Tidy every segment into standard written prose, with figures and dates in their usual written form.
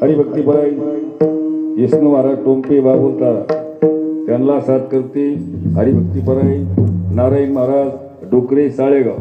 हरिभक्ती बराई विष्णू महाराज टोंपे बाबुलतारा त्यांना साथ करते हरिभक्ती बराई नारायण महाराज डोकरे साळेगाव.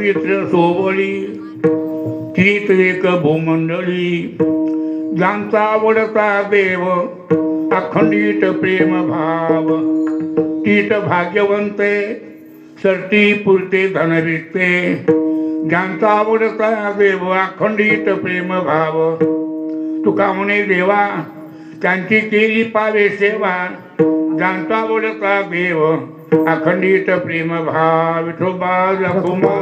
पवित्र सोबळी तीच एक भूमंडळी ज्यांचा आवडता देव अखंडित प्रेम भाव तीच भाग्यवंते सरती पुरते धन विकते ज्यांचा आवडता देव अखंडित प्रेम भाव तुका म्हणे देवा त्यांची केली पावे सेवा ज्यांचा आवडता देव अखंडित प्रेम भाव विठोबा रखुमा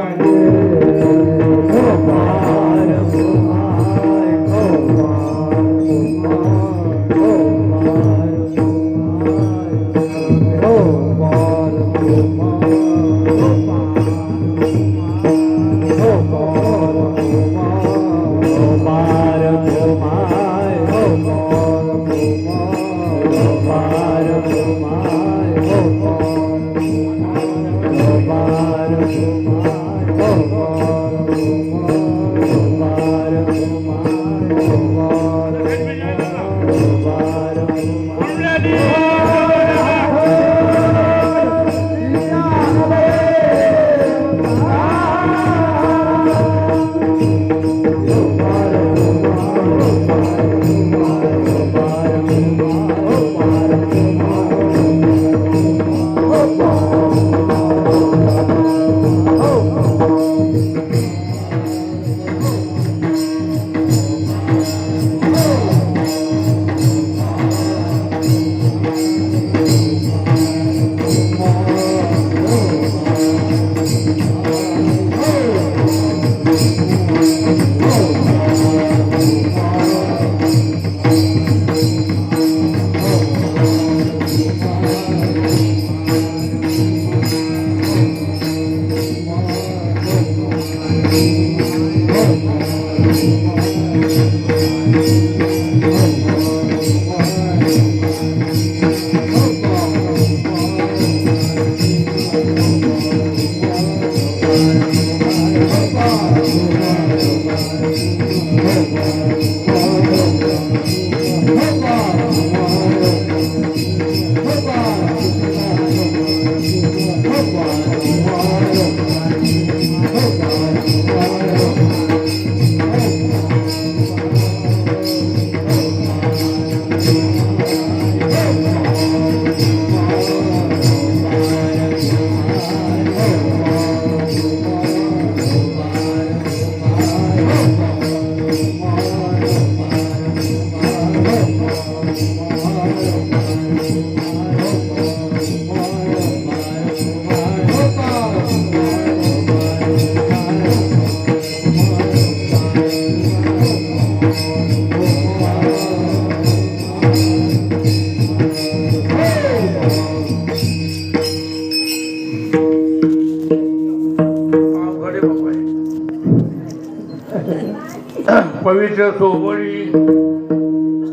पवित्र सोबळी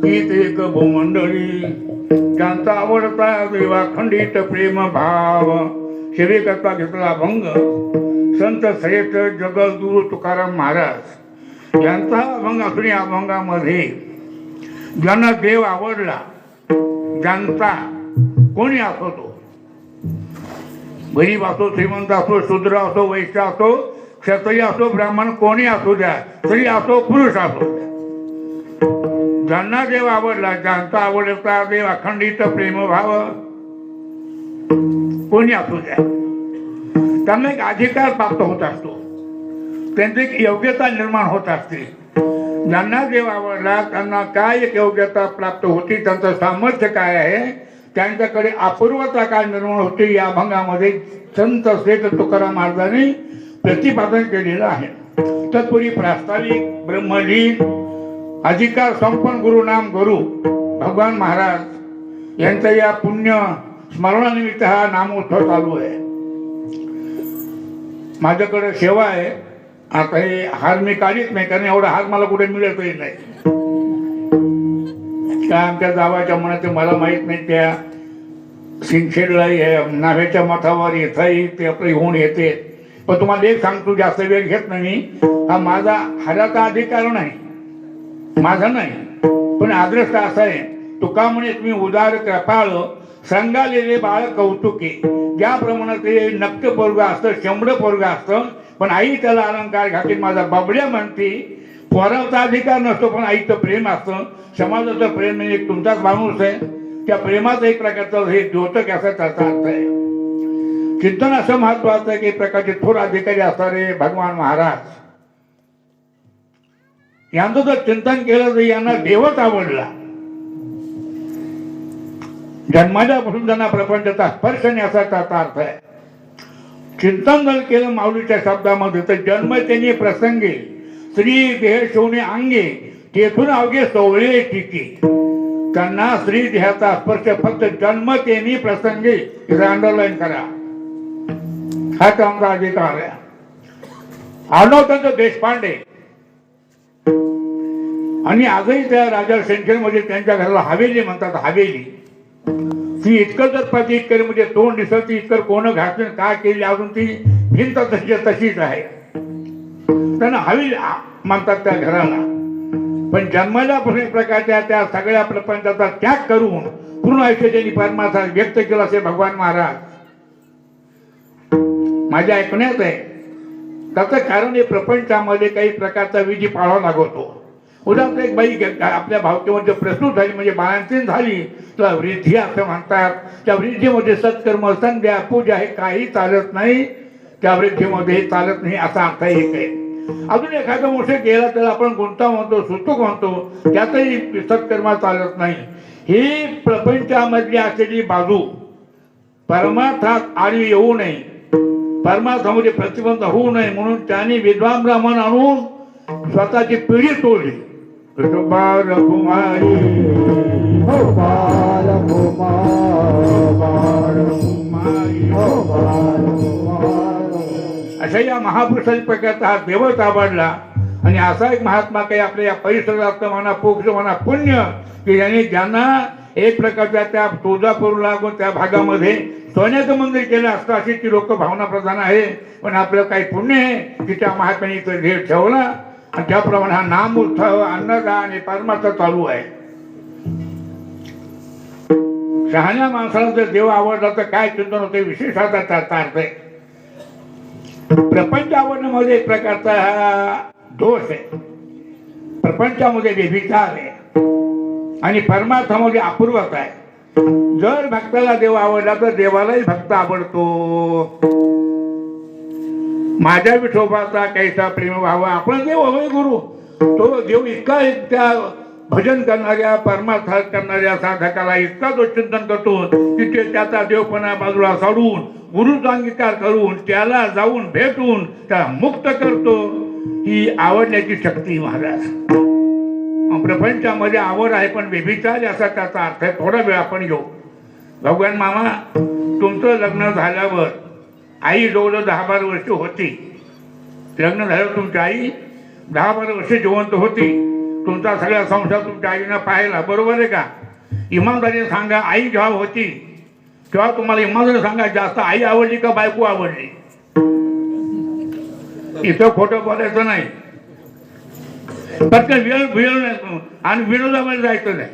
हीच एक भूमंडळी ज्यांचा आवडता देवा खंडित प्रेम भाव सेवेकरता घेतला भंग संत श्रेष्ठ जगद्गुरु तुकाराम महाराज यांचा अभंग असून या अभंगामध्ये ज्यांना देव आवडला ज्यांचा कोणी असो तो गरीब असो श्रीमंत असो शूद्र असो वैश्य असो क्षत्रिय असो ब्राह्मण कोणी असू द्या स्त्री असो पुरुष असो ज्यांना देव आवडला ज्यांचा आवडता देव अखंडित प्रेमभाव कोणी असू द्या त्यांना एक अधिकार प्राप्त होत असतो त्यांची एक योग्यता निर्माण होत असते ज्यांना देव आवडला त्यांना काय एक योग्यता प्राप्त होती त्यांचं सामर्थ्य काय आहे त्यांच्याकडे अपूर्वता काय निर्माण होते या अभंगामध्ये संत श्रेष्ठ तुकाराम महाराजांनी प्रतिपादन केलेलं आहे तत्पूर्वी प्रास्ताविक ब्रह्मलीन अधिकार संपन्न गुरुनाम गुरु भगवान महाराज यांच्या या पुण्य स्मरणानिमित्त हा नामोत्सव चालू आहे माझ्याकडे सेवा आहे आता हे हार मी काढीत नाही कारण एवढा हार मला कुठे मिळतही नाही काय आमच्या जावाच्या मनात मला माहीत नाही त्या सिंगखेडला नाव्याच्या मठावर येथही ते आपले होऊन येते पण तुम्हाला एक सांगतो जास्त वेळ घेत नाही हा माझा हाराचा अधिकार नाही माझा नाही पण आदर्श असा आहे तुका म्हणे तुम्ही उदार कृपाळ संगालेले बाळ कौतुके ज्याप्रमाणे ते नक्क पोरग असतं शंभर पोरग असतं पण आई त्याला अलंकार घातली. माझा बाबड्या म्हणते पोराचा अधिकार नसतो पण आईचं प्रेम असतं. समाजाचं प्रेम म्हणजे तुमचाच माणूस आहे. त्या प्रेमाचं एक प्रकारचं हे द्योतक असा त्याचा अर्थ आहे. चिंतन असं महत्वाचं आहे की प्रकारचे थोर अधिकारी असणारे भगवान महाराज यांचं जर चिंतन केलं तर यांना देवच आवडला. जन्माच्यापासून त्यांना प्रपंचाचा स्पर्श नाही असा त्याचा अर्थ आहे. चिंतन जर केलं माऊलीच्या शब्दामध्ये तर जन्म त्यांनी प्रसंगी स्त्री देह शोने अंगे तेथून अवघे सोवळे टिके. त्यांना स्त्री देहाचा स्पर्श फक्त जन्म त्यांनी प्रसंगी अंडरलाईन करा. हा त्यांचा अधिकार आहे. आडनाव देशपांडे आणि आजही त्या राजा सेंचरमध्ये त्यांच्या घराला हवेली म्हणतात. हवेली ती इतकं जर प्रतीक केली म्हणजे तोंड दिसत ती इतकं कोण घातलं काय केली अजून ती भिंत तशीच आहे. त्यांना हवेली म्हणतात त्या घराला. पण जन्माल्यापासून एक प्रकारच्या त्या सगळ्या प्रपंचाचा त्याग करून पूर्ण आयुष्य त्यांनी परमार्थ व्यक्त केला असे भगवान महाराज. माझ्या ऐकण्यात आहे त्याचं कारण हे प्रपंचामध्ये काही प्रकारचा विधी पाळावा लागतो. उदाहरणार्थ एक बाई आपल्या भावकीमध्ये प्रस्तुत झाली म्हणजे बाळंतीण झाली तर वृद्धी असं म्हणतात. त्या वृद्धीमध्ये सत्कर्म संध्या पूजा हे काही चालत नाही. त्या वृद्धीमध्ये चालत नाही असा अर्थ एक आहे. अजून एखादं मोठे गेला त्याला आपण गुंता म्हणतो सुतूक म्हणतो त्यातही सत्कर्म चालत नाही. ही प्रपंचामधली असलेली बाजू परमार्थात आळी येऊ नये परमार्थामध्ये प्रतिबंध होऊ नये म्हणून त्यांनी विद्वान ब्राह्मण आणून स्वतःची पिढी तोडली. अशा या महापुरुषाच्या प्रकारचा हा देवच आवडला. आणि असा एक महात्मा काही आपल्या या परिसरात म्हणा पोक्ष म्हणा पुण्य की ज्यांना एक प्रकारच्या त्या तुळजापूरला त्या भागामध्ये सोन्याचं मंदिर केलं असतं अशी ती लोक भावना प्रधान आहे. पण आपलं काही पुण्य आहे की त्या महात्म्याने इथं ध्येय ठेवला आणि त्याप्रमाणे हा नाम उत्सव अन्नदान आणि परमार्थ चालू आहे. शहाण्या माणसाला जर देव आवडला तर काय चिंतन होते विशेष त्याचा अर्थ आहे. प्रपंच आवडण्यामध्ये एक प्रकारचा हा दोष आहे. प्रपंचामध्ये व्यभिचार आहे आणि परमार्थामध्ये अपूर्वता आहे. जर भक्ताला देव आवडला तर देवालाही भक्त आवडतो. माझ्या विठोबाचा कैसा प्रेम व्हावा आपण देव हवय गुरु. तो देव इतका त्या भजन करणाऱ्या परमार्थात करणाऱ्या साधकाला इतका तो चिंतन करतो की ते त्याचा देवपणा बाजूला सोडून गुरुचा अंगीकार करून त्याला जाऊन भेटून त्याला मुक्त करतो. ही आवडण्याची शक्ती महाराज. प्रपंचामध्ये आवड आहे पण व्यभिचार असा त्याचा अर्थ आहे. थोडा वेळ आपण घेऊ. भगवान मामा तुमचं लग्न झाल्यावर आई जवळ 10-12 वर्ष होती. लग्न झाल्यावर तुमची आई 10-12 वर्ष जिवंत होती. तुमचा सगळा संसार तुमच्या आईनं पाहिला बरोबर आहे का? इमानदारीने सांगा आई जेव्हा होती तेव्हा तुम्हाला इमानदारीने सांगा जास्त आई आवडली का बायको आवडली? इथं खोटं बोलायचं नाही. फक्त वेळ आणि विनोदामध्ये जायचं नाही.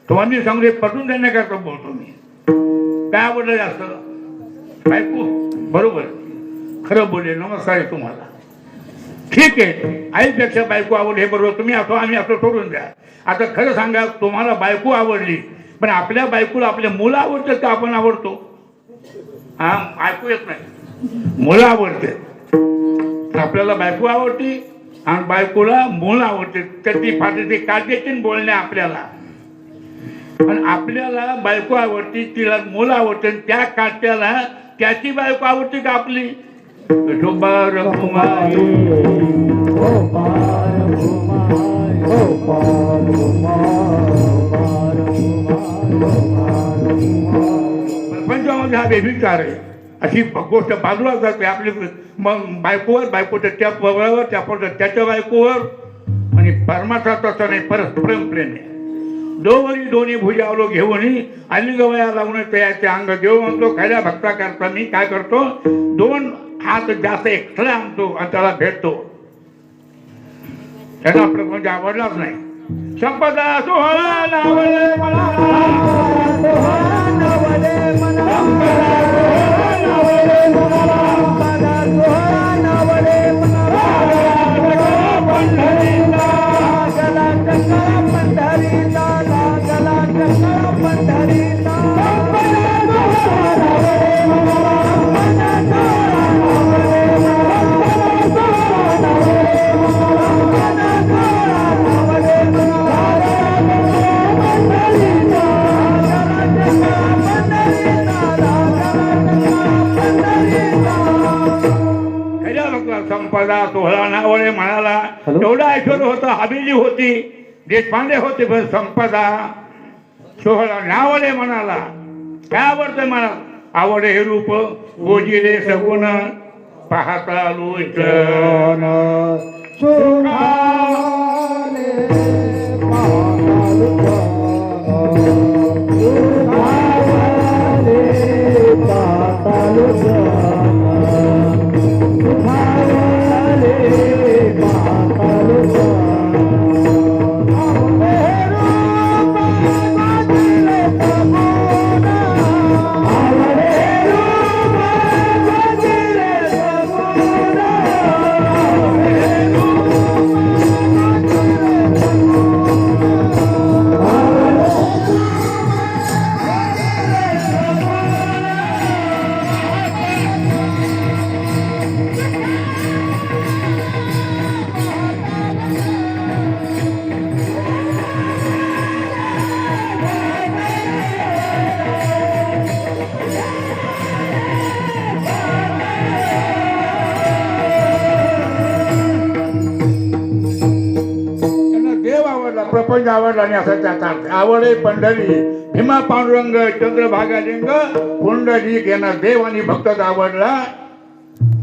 तुम्हाला मी सांगते पटून देण्याकरता बोलतो मी. काय आवडलं जास्त? बायको बरोबर खरं बोलले. नमस्कार आहे तुम्हाला. ठीक आहे आईपेक्षा बायको आवडली हे बरोबर. तुम्ही असो आम्ही असो सोडून द्या. आता खरं सांगा तुम्हाला बायको आवडली पण आपल्या बायकोला आपले मुलं आवडतात का आपण आवडतो? हा ऐकू येत नाही. मुलं आवडते. आपल्याला बायको आवडती आणि बायकोला मुलं आवडते. तर ती फाटी काढते बोलण्या आपल्याला. आणि आपल्याला बायको आवडती तिला मुलं आवडते त्या काट्याला त्याची बायको आवडते का आपली? प्रपंचामध्ये हा व्यभिचार आहे. अशी गोष्ट बाजूला जाते. आपली मग बायकोवर बायकोच्या त्या पवळावर त्याच्या बायकोवर. आणि परमार्थात असं नाही परस्परम प्रेम आहे. दोवरी दोन्ही भुजावलो घेऊन अलिंगवया लावून त्याचे अंग देव म्हणतो. खऱ्या भक्ता करता मी काय करतो 2 हात जास्त एक्स्ट्रा आणतो आणि त्याला भेटतो. त्यांना प्रपंच आवडलाच नाही. संपदा सोहळा लावले मला संपदा सोहळा लावले मला पंढरीचा लागला टकळा पंढरीचा लागला टकळा पंढरीचा संपदा सोहळा नावळे म्हणाला एवढा ऐश्वर होतं हवेली होती देशपांडे होते पण संपदा सोहळा नावळे म्हणाला काय आवडतं मला आवडे हे रूप गोजिले सगुण पाहता लोचन प्रपंच आवडला आणि असं त्याचा आवडे पंढरी भीमा पांडुरंग चंद्रभागा लिंग पुंडलिक यांना देव आणि भक्तच आवडला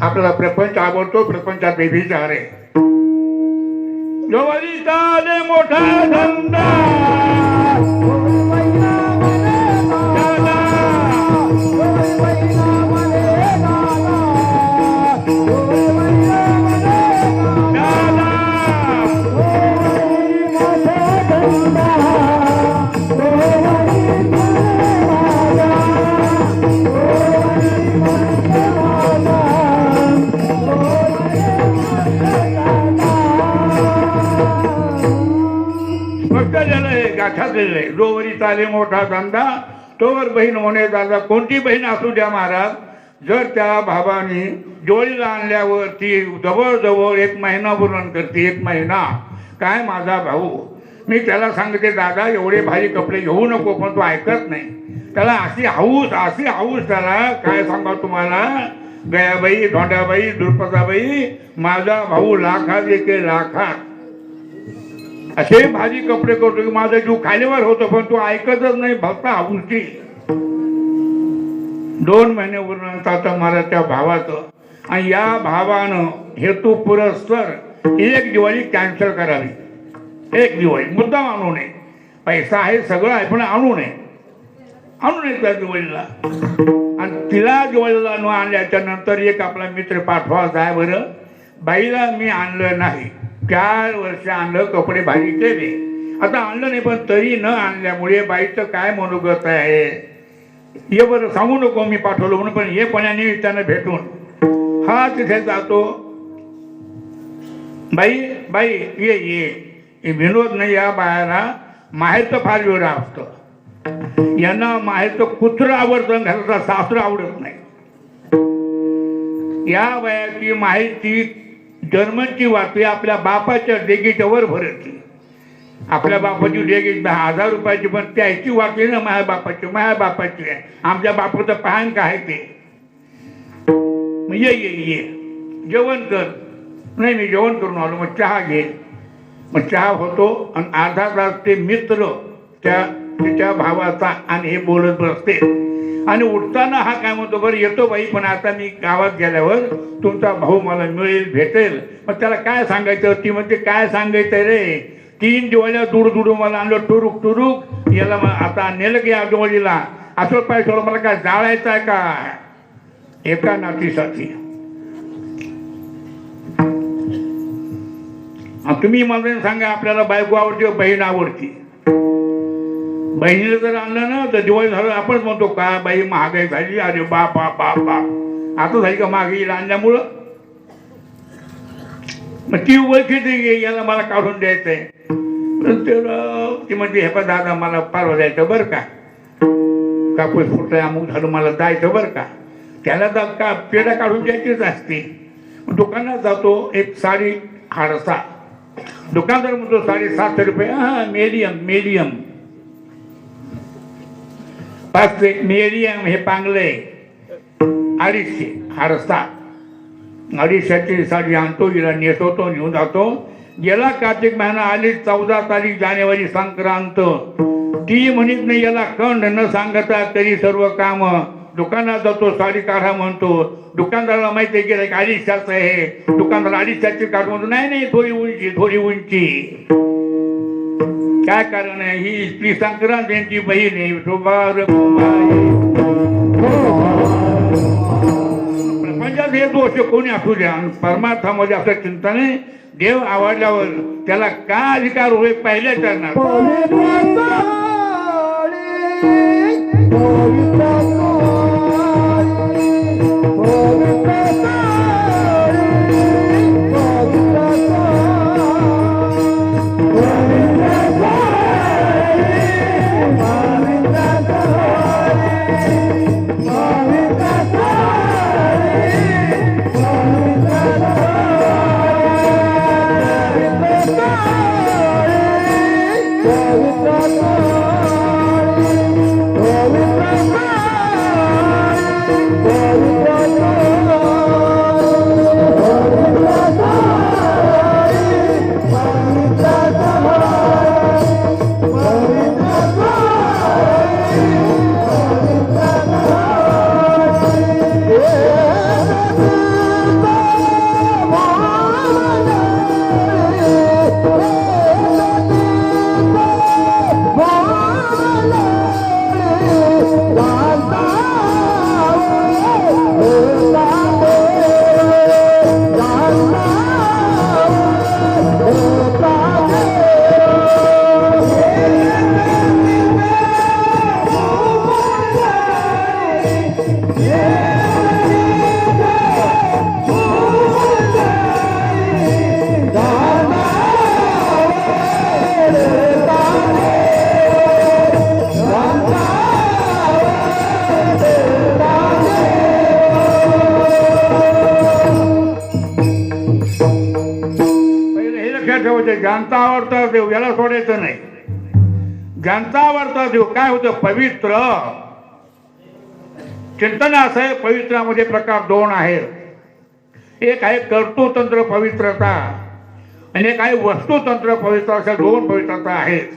आपल्याला प्रपंच आवडतो प्रपंचात विचार आहे जवळीचा आले मोठा धंदा जोवरी चाले मोठा धंदा तोवर बहीण होणे दादा कोणती बहीण असू द्या महाराज जर त्या भावानी जोडीला आणल्यावर ती जवळजवळ 1 महिना वर्णन करते 1 महिना काय माझा भाऊ मी त्याला सांगते दादा एवढे भारी कपडे घेऊ नको पण तो ऐकत नाही त्याला अशी हाऊस त्याला काय सांगा तुम्हाला गयाबाई धोंडाबाई दुर्पदाबाई माझा भाऊ लाखात एके लाखात असे भाजी कपडे करतो की माझा जीव खालीवर होतो पण तू ऐकतच नाही भक्त आवडती 2 महिने उरणार मला त्या भावाचं आणि या भावानं हेतू पुरस्तर 1 दिवाळी कॅन्सल करावी 1 दिवाळी मुद्दाम आणू नये पैसा आहे सगळं आहे पण आणू नये त्या दिवाळीला आणि तिला दिवाळीला न आणल्याच्या नंतर एक आपला मित्र पाठवायचा आहे बरं बाईला मी आणलं नाही 4 वर्ष आणलं कपडे भारी केले आता आणलं नाही पण तरी न आणल्यामुळे बाईचं काय मनोगत आहे ये बरं सांगू नको मी पाठवलं म्हणून पण हे पण्याने त्यानं भेटून हा तिथे जातो बाई ये विनोद नाही या बायाला माहेरचं फार वेळ असतं यांना माहेरचं कुत्रं आवडतं घराचा सासरं आवडत नाही या वयाची माहिती जर्मनची वाटते आपल्या बापाच्या डेगीच्या वर भरती आपल्या बापाची डेगी 10,000 रुपयाची पण त्याची वाटते ना माझ्या बापाची आहे आमच्या बापाचं पाहण काय ते ये जेवण कर नाही मी जेवण करून आलो मग चहा घे मग चहा होतो आणि अर्धा तास ते मित्र तिच्या भावाचा आणि हे बोलत बसते आणि उठताना हा काय म्हणतो बरं येतो बाई पण आता मी गावात गेल्यावर तुमचा भाऊ मला मिळेल भेटेल मग त्याला काय सांगायचं ती म्हणते काय सांगायचं रे 3 दिवाळीला दूर मला आणलं टुरूक याला मग आता नेलं की या दिवाळीला असं पाहिजे मला काय जाळायचं आहे का एका नातीसाठी तुम्ही मला सांगा आपल्याला बायको आवडते बहीण आवडती बहिणीला जर आणलं ना तर दिवाळी झालं आपणच म्हणतो काय बाई महागाई झाली अरे बाप आता झाली का महागाईला आणल्यामुळं मग ती ओळखी याला मला काढून द्यायचंय. ती म्हणते हे पण दादा मला परवा जायचं बरं का, कापूस फुटलाय अमुक झालं मला जायचं बरं का. त्याला का पेढा काढून द्यायचीच असते. दुकानात जातो, एक साडी हाडसा. दुकानदार म्हणतो 750 रुपये. हा मीडियम मीडियम 5 मीडियम हे पांगले 250 हाडसा. 250ची साडी आणतो, हिला नेसवतो, घेऊन जातो. गेला कार्तिक महिना, आली 14 तारीख जानेवारी संक्रांत. ती म्हणत नाही याला कंड न सांगता तरी सर्व काम. दुकानात जातो, साडी काढा म्हणतो. दुकानदाराला माहिती आहे की 250 आहे. दुकानदार 250ची काढ म्हणतो. नाही नाही थोडी उंची थोडी उंची. काय कारण आहे? ही ती संक्रांत यांची बहीण आहे. प्रपंचात हे दोष कोणी असू द्या, परमार्थामध्ये असं चिंतन आहे. देव आवडल्यावर त्याला काय अधिकार होय पहिल्या चरणात. ज्यांचा आवडता देव याला सोडायचं नाही. ज्यांचा आवडता देव काय होतं? पवित्र चिंतन असं आहे. पवित्रामध्ये प्रकार 2 आहेत. एक आहे कर्तृतंत्र पवित्रता आणि एक आहे वस्तुतंत्र पवित्रता. अशा 2 पवित्रता आहेत.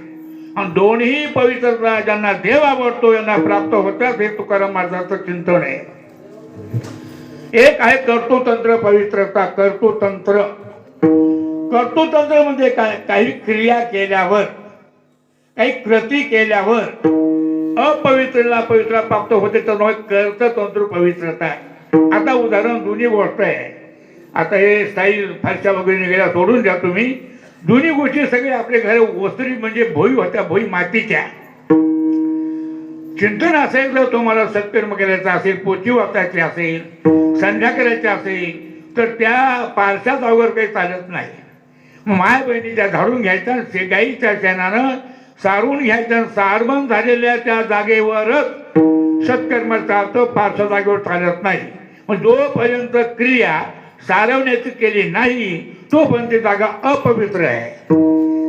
आणि दोन्ही पवित्रता ज्यांना देव आवडतो यांना प्राप्त होतात. हे तुकाराम महाराजांचं चिंतन आहे. एक आहे कर्तृतंत्र पवित्रता. कर्तृतंत्र म्हणजे काय? काही क्रिया केल्यावर, काही कृती केल्यावर अपवित्रला पवित्र प्राप्त होते तर कर्तृतंत्र पवित्रता. आता उदाहरण जुनी गोष्ट आहे. आता हे स्टाईल फारशा वगैरे निघायला सोडून द्या तुम्ही. जुनी गोष्टी सगळे आपल्या घरी वस्त्री म्हणजे भोई होत्या, भोई मातीच्या. चिंतन असेल जर तुम्हाला सत्कर्म करायचं असेल, पोथी वाचायची असेल, संध्या करायची असेल तर त्या पारशाच अवघड काही चालत नाही. माय बहिणीच्या झाडून घ्यायच्या, गाईच्या शेणानं सारून घ्यायच्या. सारबन झालेल्या त्या जागेवरच सत्कर्म चालतं, फारशा जागेवर चालत नाही. मग जोपर्यंत क्रिया सारवण्याची केली नाही तोपर्यंत ती जागा अपवित्र आहे.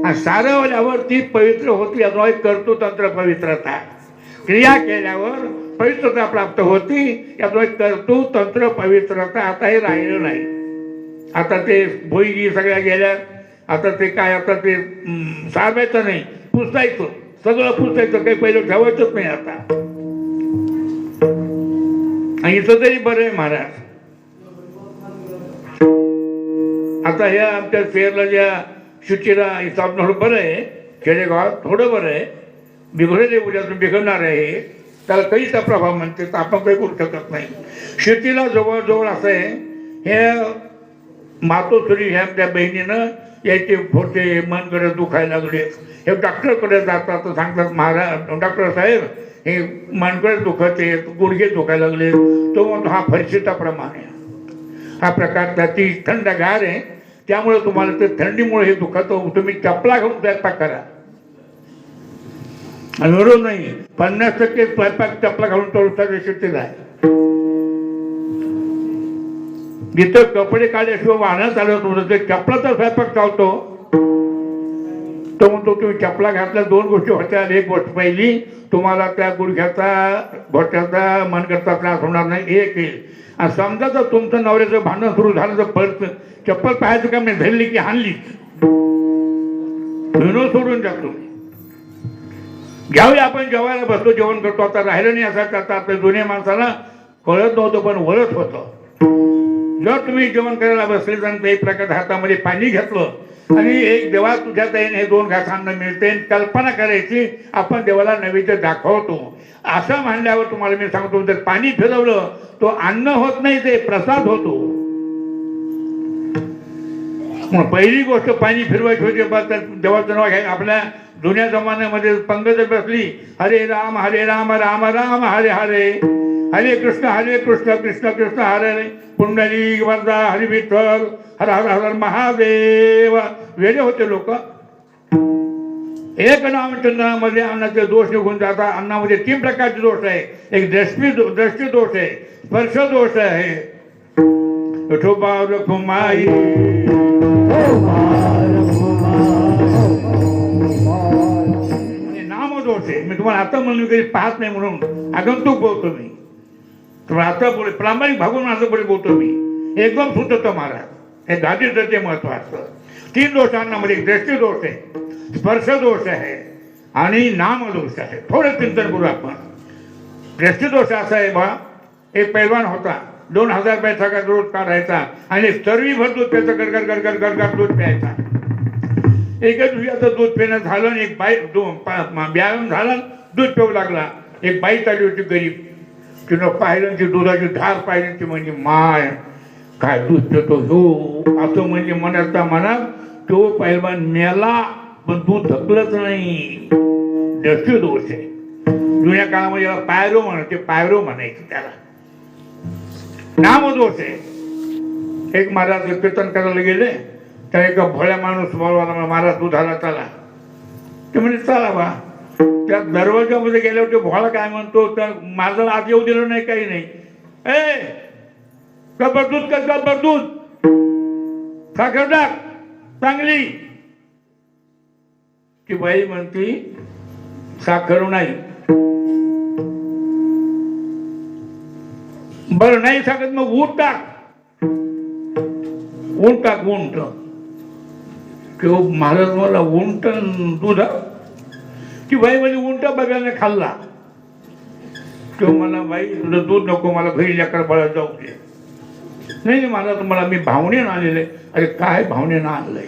आणि सारवल्यावर ती पवित्र होती. याचा कर्तृतंत्र पवित्रता. क्रिया केल्यावर पवित्रता प्राप्त होती. याचा कर्तृतंत्र पवित्रता. आता हे राहिलं नाही. आता ते भोईगी सगळ्या गेल्या. आता ते काय, आता ते सारवायचं नाही, पुसायचं, सगळं पुसायचं, काही पहिलं ठेवायचंच नाही आता. आणि इथं तरी बरं आहे महाराज. आता ह्या आमच्या शहरला ज्या शुचीला इथं थोडं बरं आहे. खेडेगावात थोडं बरं आहे. बिघडले उद्यातून बिघडणार आहे. त्याला काहीचा प्रभाव म्हणते तर आपण काही करू शकत नाही. शेतीला जवळजवळ असं आहे. हे मातोश्री ह्या त्या बहिणीनं याचे फोटे मनकडे दुखायला लागले. हे डॉक्टरकडे जातात तर सांगतात, महाराज डॉक्टर साहेब हे मनकडे दुखते, गुडघे दुखायला लागले. तो म्हणतो हा फरशीचा प्रमाण आहे. हा प्रकार त्याची थंडगार आहे. त्यामुळे तुम्हाला ते थंडीमुळे हे दुखतं. तुम्ही चपला घालून स्वयंपाक करा. आणि बरोबर नाही, 50% स्वयंपाक चपला घालून तर शेतीत आहे. जिथं कपडे काढल्याशिवाय वाहनं चालत होतं ते चपलाचा स्वयंपाक चालतो. तो म्हणतो तुम्ही चपला घातल्या 2 गोष्टी होत्या. एक गोष्ट पहिली, तुम्हाला त्या गुडघ्याचा घोट्याचा मनगटचा त्रास होणार नाही. एक येईल. आणि समजा जर तुमचं नवऱ्याचं भांडण सुरू झालं तर परत चप्पल पाहायचं का नाही, धरली की हाणली विनोद सोडून जातो. घ्यावी आपण जेवायला बसतो, जेवण करतो. आता राहिलं नाही असं करता. आपल्या जुन्या माणसाला कळत नव्हतं पण वळत होतं. जर तुम्ही जेवण करायला बसले तर एक प्रकारे हातामध्ये पाणी घेतलं आणि एक देवा तुझ्या ताईने हे 2 घास अन्न मिळते, कल्पना करायची आपण देवाला नैवेद्य दाखवतो. असं म्हणल्यावर तुम्हाला मी सांगतो, जर पाणी फिरवलं तो अन्न होत नाही, ते प्रसाद होतो. मग पहिली गोष्ट पाणी फिरवायची होती. देवाचं नाव घ्यायचं. आपल्या जुन्या जमान्यामध्ये पंगत बसली, हरे राम राम राम हरे हरे, हरे कृष्ण कृष्ण कृष्ण हरे हरे, पुंडलिक वरदा हरी विठ्ठल, हर हर हर महादेव. वेळे होते लोक. एक नामचंद्रामध्ये अन्नाचे दोष निघून जातात. अन्नामध्ये 3 प्रकारचे दोष आहे. एक दृष्टी दोष आहे, स्पर्श दोष आहे, रखुमाई नामदोष आहे. मी तुम्हाला आता म्हणून कधी पाहत नाही म्हणून आगंतुक बोलतो मी. तुम्हाला आता बोल प्रामाणिक भागून माझं पुढे बोलतो मी. एकदम सुचतो महाराज. हे गादीचं ते महत्वाचं. 3 दोष अन्नामध्ये दृष्टी दोष आहे, स्पर्श दोष आहे आणि नामदोष आहे. थोडं चिंतन करू आपण. दृष्टी दोष असा आहे बा, एक पैलवान होता, 2000 रुपयाचा रोज काढायचा आणि सर्वी भर दूध प्यायचा, गडगड दूध प्यायचा. एका दिवशी आता दूध पिणं झालं आणि एक बाई व्यायाम झाला, दूध पिऊ लागला. एक बाई चालली होती गरीब. तिनं पाहिलं, ती दुधाची धार पाहिली. ती म्हणजे माय काय दूध पितो हो, असं म्हणजे मनाचा मनात. तो पैलवान मेला पण दूध धकलंच नाही. दृष्टी दोष आहे. जुन्या काळामध्ये याला पायरो म्हणायचे, पायरो म्हणायचे त्याला. नामदोष आहे. एक महाराज कीर्तन करायला गेले, तर एका भोळ्या माणूस बोलवाला, महाराज दुधाला चला. ते म्हणजे चला बा. त्या दरवाजामध्ये गेल्यावर ते भोळा काय म्हणतो, तर माझं आत येऊ दिलं नाही, काही नाही. ए कबर दूध साखर टाक चांगली. ती बाई म्हणती साखर नाही. बरं नाही सांगत, मग ऊन टाक. किंवा महाराज मला उंट दूध. ती बाई म्हणजे उंट बघायला खाल्ला. किंवा मला बाई तुझं दूध नको, मला घरी लेकर बाळा जाऊ दे. नाही महाराज मला मी भावनेनं आलेलं आहे. अरे काय भावनेनं आणलंय?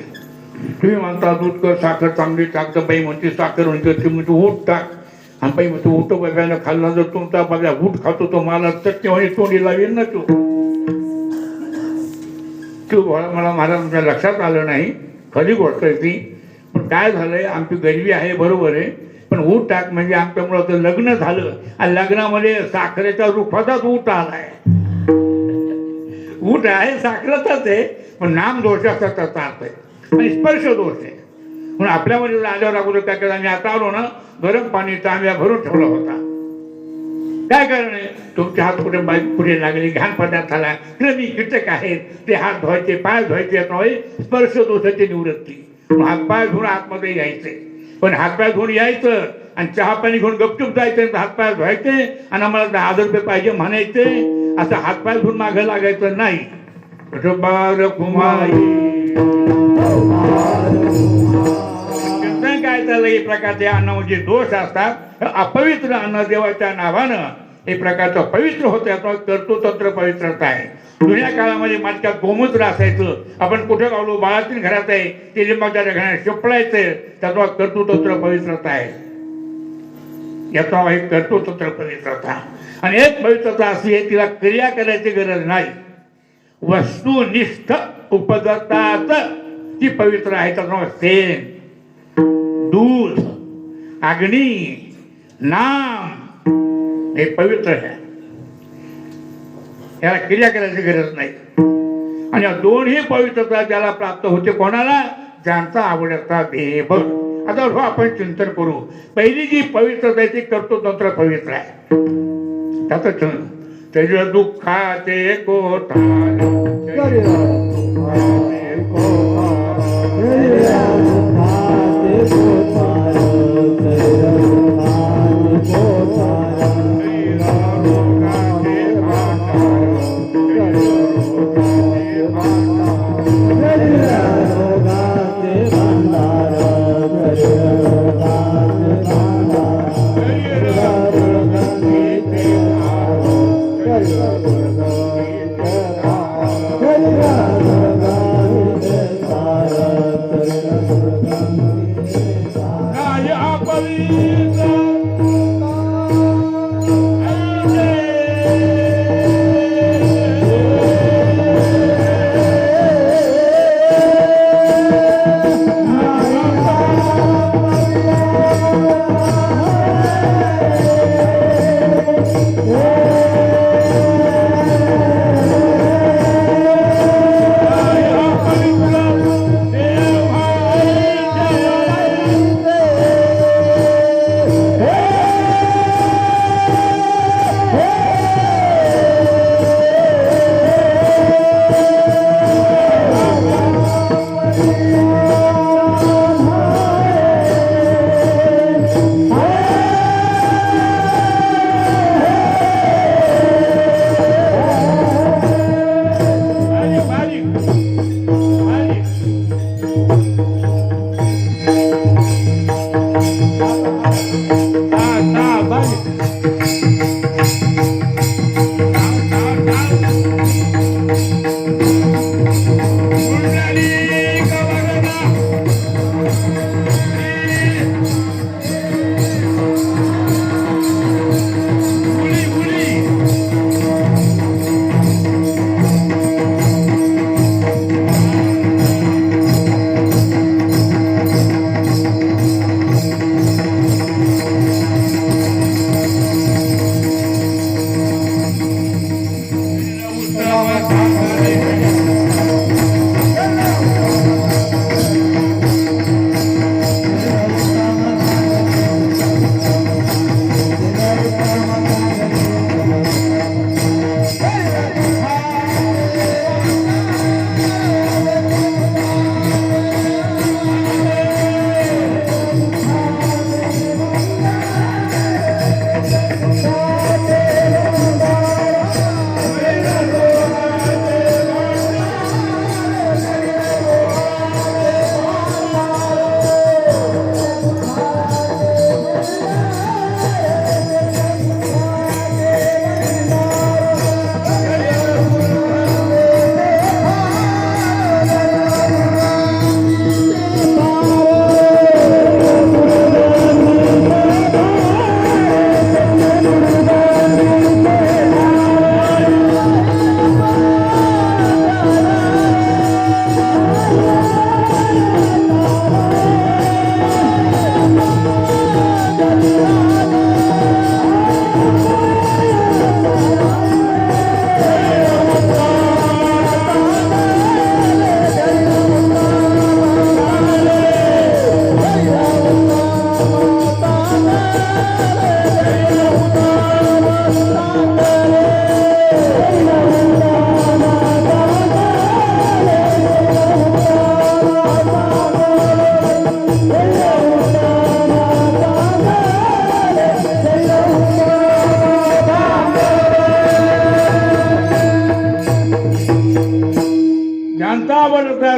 तुम्ही म्हणता दूध कर, साखर चांगली टाकतं. बाई म्हणते साखर म्हणते, ती म्हणते ऊट टाक. आणि बाई म्हणते ऊट बघायला खाल्ला, जर तुमचा बघा ऊट खातो तो मला चटणी तोंडी लावेल ना तो. मला महाराज लक्षात आलं नाही. खरी गोष्ट आहे ती. पण काय झालंय, आमची गरिबी आहे बरोबर आहे, पण ऊट टाक म्हणजे आमच्यामुळं तर लग्न झालं आणि लग्नामध्ये साखरेच्या रूपाचाच ऊट आलाय. ऊट आहे साखरेचाच आहे, पण नाम दोषाचा त्याचा अर्थ आहे आणि स्पर्श दोष आहे. म्हणून आपल्यामध्ये आल्यावर अगोदर काय केलं, आम्ही आता आलो ना, गरम पाणी तांब्या भरून ठेवला होता. काय कारण आहे, तुमचे हात कुठे पुढे लागले, घाण पदार्थ आला, कृमी कीटक आहेत, ते हात धुवायचे, पाय धुवायचे. स्पर्श दोषाची निवृत्ती. हातपाय धुवून आतमध्ये यायचे. पण हातपाय धुवून यायचं आणि चहा पाणी घेऊन गपचूप जायचं, हातपाय धुवायचे आणि आम्हाला 10,000 रुपये पाहिजे म्हणायचे. असं हातपाय धुवून मागं लागायचं नाही. काय चाललं, एक प्रकारचे अन्नामध्ये दोष असतात. अपवित्र अन्न देवाच्या नावानं एक प्रकारचं पवित्र होतं. याचा कर्तृतंत्र पवित्रता आहे. जुन्या काळामध्ये मटक्यात गोमूत्र असायचं. आपण कुठे गावलो, बाळातील घरात आहे, ते लिंबाच्या घरात शिपडायचं. त्याचा कर्तृतंत्र पवित्रता आहे. याचा एक कर्तृतंत्र पवित्रता. आणि एक पवित्रता अशी आहे, तिला क्रिया करायची गरज नाही. वस्तुनिष्ठ उपजतात ती पवित्र आहे. त्याचा सेन, दूध, अग्नी, नाम हे पवित्र आहे. याला क्रिया करायची गरज नाही. आणि या दोन्ही पवित्रता ज्याला प्राप्त होते कोणाला? ज्यांचा आवडता देव. आता हो आपण चिंतन करू. पहिली जी पवित्रता आहे ती करतो तंत्र पवित्र आहे. त्याचं त्याच्या दुःखाचे कोठार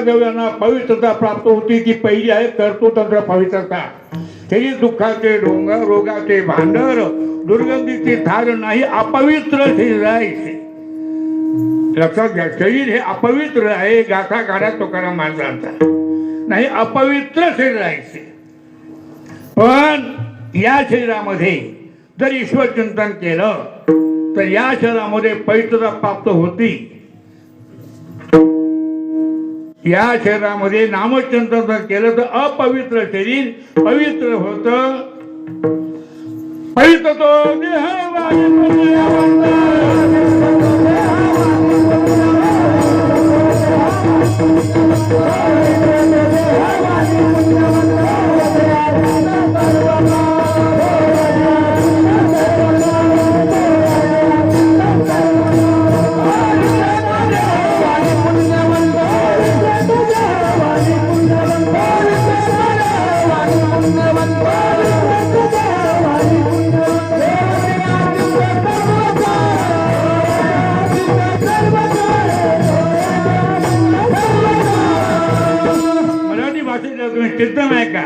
देवांना पवित्रता प्राप्त होती ती पहिली आहे कर्तृतंत्र पवित्रता. त्याची दुःखाचे डोंगर रोगाचे भांडर दुर्गंधीची धार नाही अपवित्र शरीर आहे. लक्षात घ्या, शरीर हे अपवित्र आहे. गाथा काढा तुकाराम महाराजांचा नाही, अपवित्र शरीर आहे. पण या शरीरामध्ये जर ईश्वर चिंतन केलं तर या शरीरामध्ये पवित्रता प्राप्त होती. या शरीरामध्ये नामचिंतन जर केलं तर अपवित्र शरीर पवित्र होत. पवित्र तो देह वाणी मराठी भाषेचं तुम्ही कीर्तन आहे का?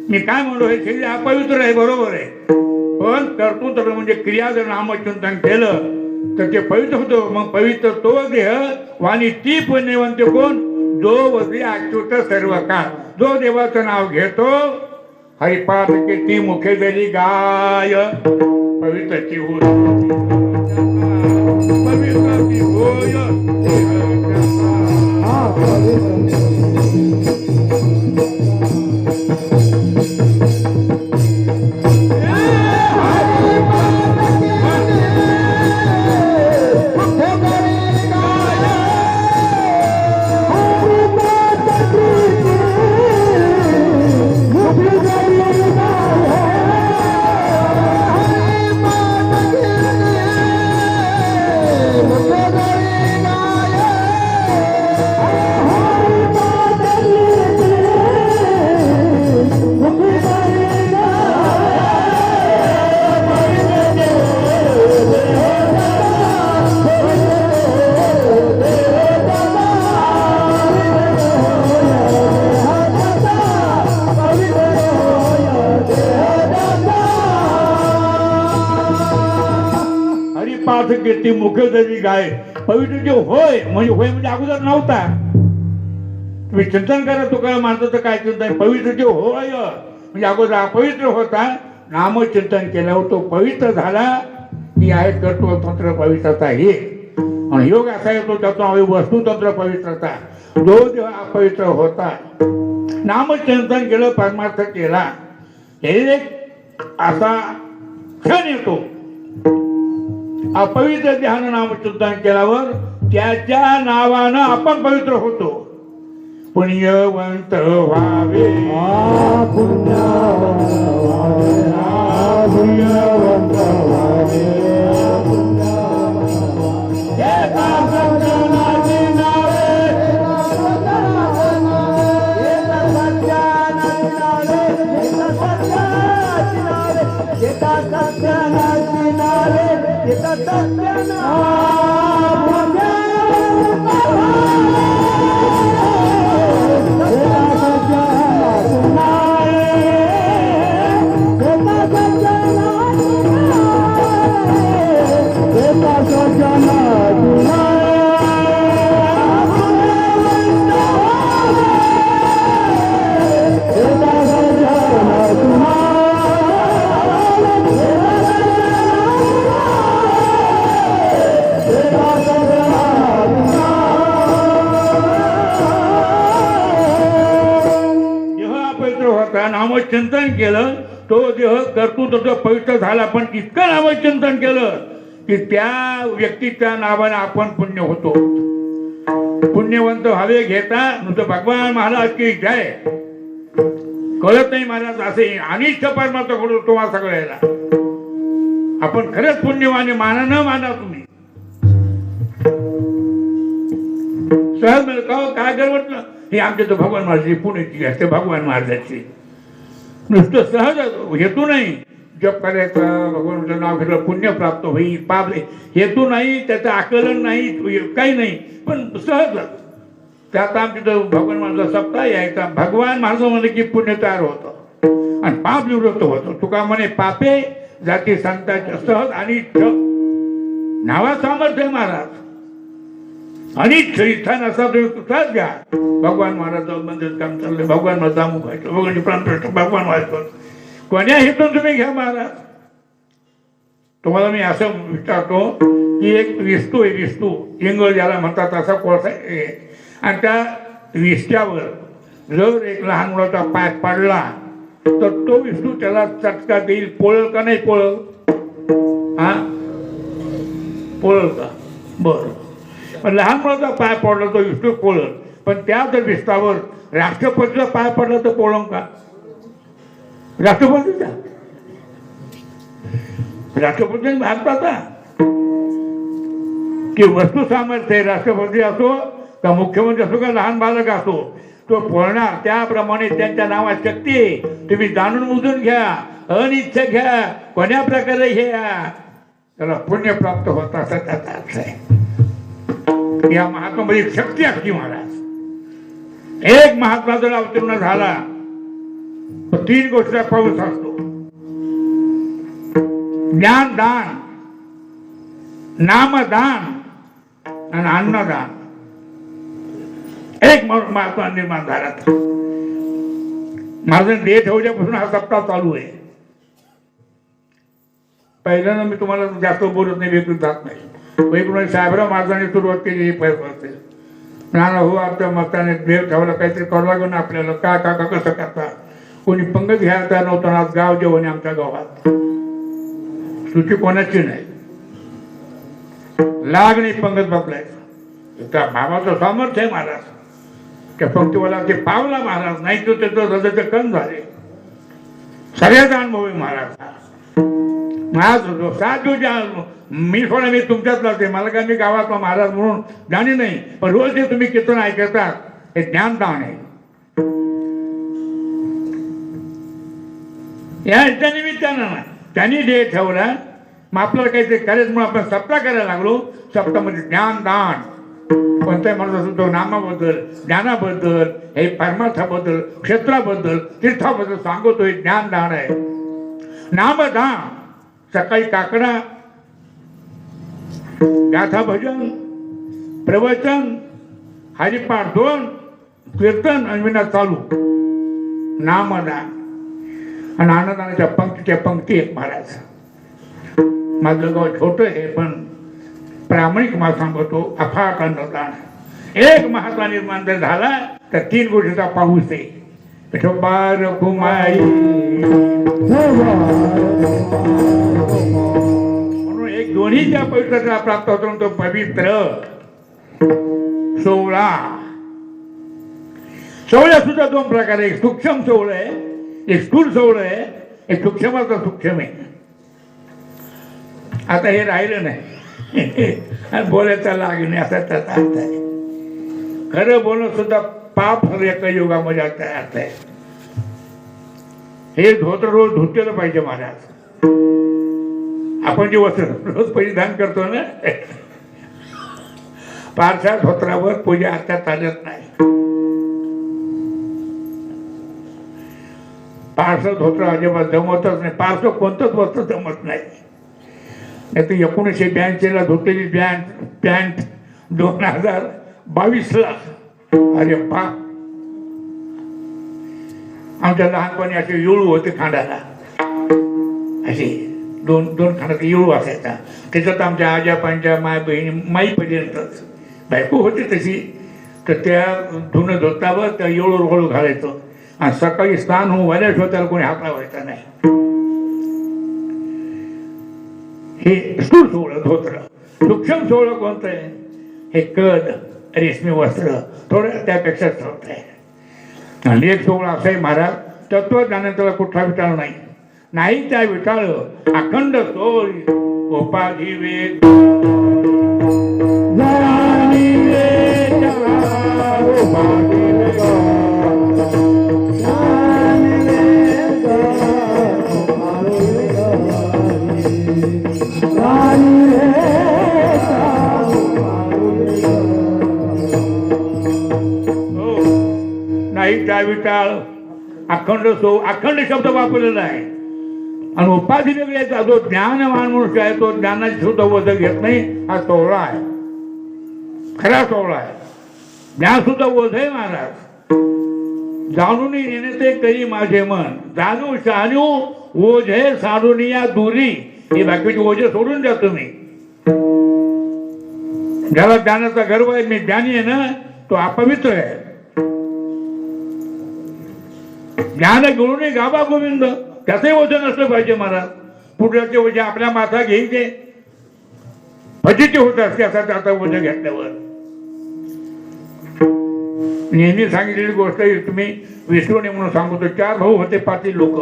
मी काय म्हणलो हे शरीर अपवित्र आहे, बरोबर आहे, पण कर्तृत्व म्हणजे क्रिया जर नामचिंतन केलं तर ते पवित्र होतं. मग पवित्र तो देह वाणी ती पुण्यवंत कोण? जो वधी अच्युत सर्व काळ, जो देवाचं नाव घेतो. हरिपाठ ती मुखे जरी गाय पवित्रची होय, पवित्रची होय. पाठ कीर्ती मुख्य जरी गाय पवित्र जे होय म्हणजे अगोदर नव्हता. तुम्ही चिंतन करा तुकाराम माणसाचं काय चिंतन. पवित्र जे होय म्हणजे अगोदर अपवित्र होता, नामचिंतन केल्यावर तो पवित्र झाला. ही आहे कर्तृतंत्र पवित्रता. ही आणि योग असा येतो त्याचा वस्तुतंत्र पवित्रता. जो देव अपवित्र होता, नामचिंतन केलं, परमार्थ केला, हे एक असा क्षण येतो. अपवित्र ध्यान नामचिंतन केल्यावर त्याच्या नावानं आपण पवित्र होतो. पुण्यवंत व्हावे, पुण्यवंत व्हावे. नामचिंतन केलं तो देह कर्तृत्व पवित्र झाला. पण इतकं नामचिंतन केलं की त्या व्यक्तीच्या नावाने आपण पुण्य होतो. पुण्यवंत व्हावे घेता नुसतं भगवान महाराज की जय कळत नाही महाराज असे अनिष्ट परमार्थ घडतो तुम्हा सगळ्याला. आपण खरंच पुण्यवाने माना न माना तुम्ही सहज मिळतो काय गरवटलं हे आमच्या तर भगवान महाराजांची पुण्याची असते. भगवान महाराजांची नुसतं सहज हेतू नाही जप करायचा, भगवानाचं नाव घेतलं पुण्य प्राप्त होईल, पाप हेतू नाही, त्याचं आकलन नाही, काही नाही, पण सहज. त्यात आमच्या भगवान महाराजा सप्ताह यायचा. भगवान महाराज म्हणले की पुण्य तयार होतं आणि पाप निवृत्त होतं. तुका म्हणे पापे जाती संतांच्या सहज आणि नावा सामर्थ्य महाराज आणि इथं नसा तुम्ही सहज घ्या. भगवान महाराज मंदिर काम चाललंय, भगवान महाराज दामू व्हायचं, भगवान प्राणप्रश्न भगवान व्हायचं, कोण्या हेतून तुम्ही घ्या महाराज. तुम्हाला मी असं विचारतो की एक विस्तू आहे, विस्तू इंगळ ज्याला म्हणतात असा कोळसा आहे, आणि त्या विष्ट्यावर जर एक लहान मुलाचा पाय पडला तर तो विस्तू त्याला चटका देईल. पोळल का नाही पोळल? हा पोळल का? बरं. पण लहान मुलाचा पाय पडला तो विष्णू पोळल. पण त्या जर विस्तावर राष्ट्रपतीचा पाय पडला तर पोळम का? राष्ट्रपतीचा राष्ट्रपती भारताचा की वस्तू सामर्थ्य राष्ट्रपती असो का मुख्यमंत्री असो का लहान बालक असो तो पळणार. त्याप्रमाणे त्यांच्या नावात शक्ती आहे. तुम्ही जाणून बुजून घ्या, अनिच्छा घ्या, कोण्या प्रकारे घ्या, त्याला पुण्य प्राप्त होत असं त्याचा अर्थ आहे. या महात्म्यामध्ये एक शक्ती असते महाराज. एक महात्मा जर अवतीर्ण झाला तर 3 गोष्टीचा पाऊस असतो. ज्ञानदान, नामदान आणि अन्नदान. एक महात्मा निर्माण झाला. माझं देह ठेवल्यापासून हा सप्ताह चालू आहे. पहिल्यांदा मी तुम्हाला जास्त बोलत नाही, वेगळं जात नाही. वैकुंठ साहेबराव महाराजांनी सुरुवात केली पैसे नाना हो आपल्या मताने देव ठेवला काहीतरी करावं लागून आपल्याला. का काका कसं करता? कोणी पंगत घ्यायचा नव्हतं. आज गाव जेवण आमच्या गावात सुची कोणाची नाही. लाग नाही पंगत बदलायचं. त्या भावाचं सामर्थ्य आहे महाराज. त्या पंक्तीवाला ते पावला महाराज, नाही तो त्याचं हृदयाचे कण झाले. सगळ्याचा अनुभव आहे महाराज. माझ 7 दिवस मी थोडा मी तुमच्यातला ते मला काय मी गावातला महाराज म्हणून जाणे नाही, पण रोज जे तुम्ही कीर्तन ऐकतात हे ज्ञानदान आहे. या निमित्तानं ना त्यांनी देह ठेवला. मग आपल्याला काहीतरी करायचं म्हणून आपण सप्ताह करायला लागलो. सप्ताहामध्ये ज्ञानदान कोणत्याही म्हणत असतो तो नामाबद्दल, ज्ञानाबद्दल, हे परमार्थाबद्दल, क्षेत्राबद्दल, तीर्थाबद्दल सांगतोय. ज्ञानदान आहे. नामदान सकाळी काकडा, गाथा भजन, प्रवचन, हरिपाठ 2, कीर्तन आणि विना चालू. नामदान आणि अन्नदानाच्या पंक्ती एक महाराज. माझं गाव छोटं आहे पण प्रामाणिक मला सांगतो अफाट अन्नदान. एक महात्मा निर्माण जर झाला तर 3 गोष्टीचा पाऊस आहे. विठोबा रखुमाई म्हणून एक दोन्ही ज्या पवित्रता प्राप्त होतो तो पवित्र 16. 16 सुद्धा 2 प्रकार आहे. एक सूक्ष्म 16 आहे, एक स्थूल 16 आहे, एक सूक्ष्माचा सूक्ष्म आहे. आता हे राहिलं नाही बोलायचा लागणे असा त्याचा अर्थ आहे. खरं बोलणं सुद्धा पाप एका युगामध्ये अर्थ आहे. हे धोतर रोज धुतलेलं पाहिजे महाराज. आपण जे वस्त्र रोज परिधान करतो ना पारशा धोत्रावर पूजा आता चालत नाही. पारसं धोत्र अजिबात जमतच नाही. पारसं कोणतंच वस्त्र जमत नाही. नाही तर 1982 धुतलेली पॅन्ट 2022 अरे बाप. आमच्या लहानपणी असे युळू होते खांडाला, असे 2 खांडाचा युळू असायचा. त्याच्यात आमच्या आजापांच्या माय बहिणी माईपर्यंतच बायको होती तशी. तर त्या धुणं धुतावर त्या युळू हळू घालायचं आणि सकाळी स्नान होऊन वाल्याशिवाय त्याला कोणी हात लावायचा नाही. हे स्थूल 16 धोत्र. सूक्ष्म 16 कोणतं आहे? हे कद रेशमी वस्त्र थोडं त्यापेक्षा होत आहे. आणि एक 16 असं आहे महाराज. तत्वज्ञान त्याला कुठला विटाळ नाही. नाही त्या विटाळ अखंड सोय उपाधी वेद नाही त्या विटाळ अखंड सो अखंड शब्द वापरलेला आहे. आणि उपाधी वेगळ्याचा जो ज्ञानवान मनुष्य आहे तो ज्ञानाची सुद्धा वजन घेत नाही. हा 16 आहे, खरा 16 आहे. ज्ञान सुद्धा ओझ आहे महाराज. जाणून नेते करी माझे मन जाणू शहाणू ओझे साडून या दुरी. ही बाकीची ओझे सोडून द्या तुम्ही. ज्याला ज्ञानाचा गर्व आहे मी ज्ञानी आहे ना तो अपवित्र आहे. ज्ञान घेऊन गाबा गोविंद त्याचंही वजन असलं पाहिजे महाराज. पुढल्याचे वजन आपल्या माथा घ्यायचे फजिती होत असते असा त्याचा वजन घेतल्यावर. नेहमी सांगितलेली गोष्ट ही तुम्ही विसरू नये म्हणून सांगतो. 4 भाऊ होते, 5 लोक.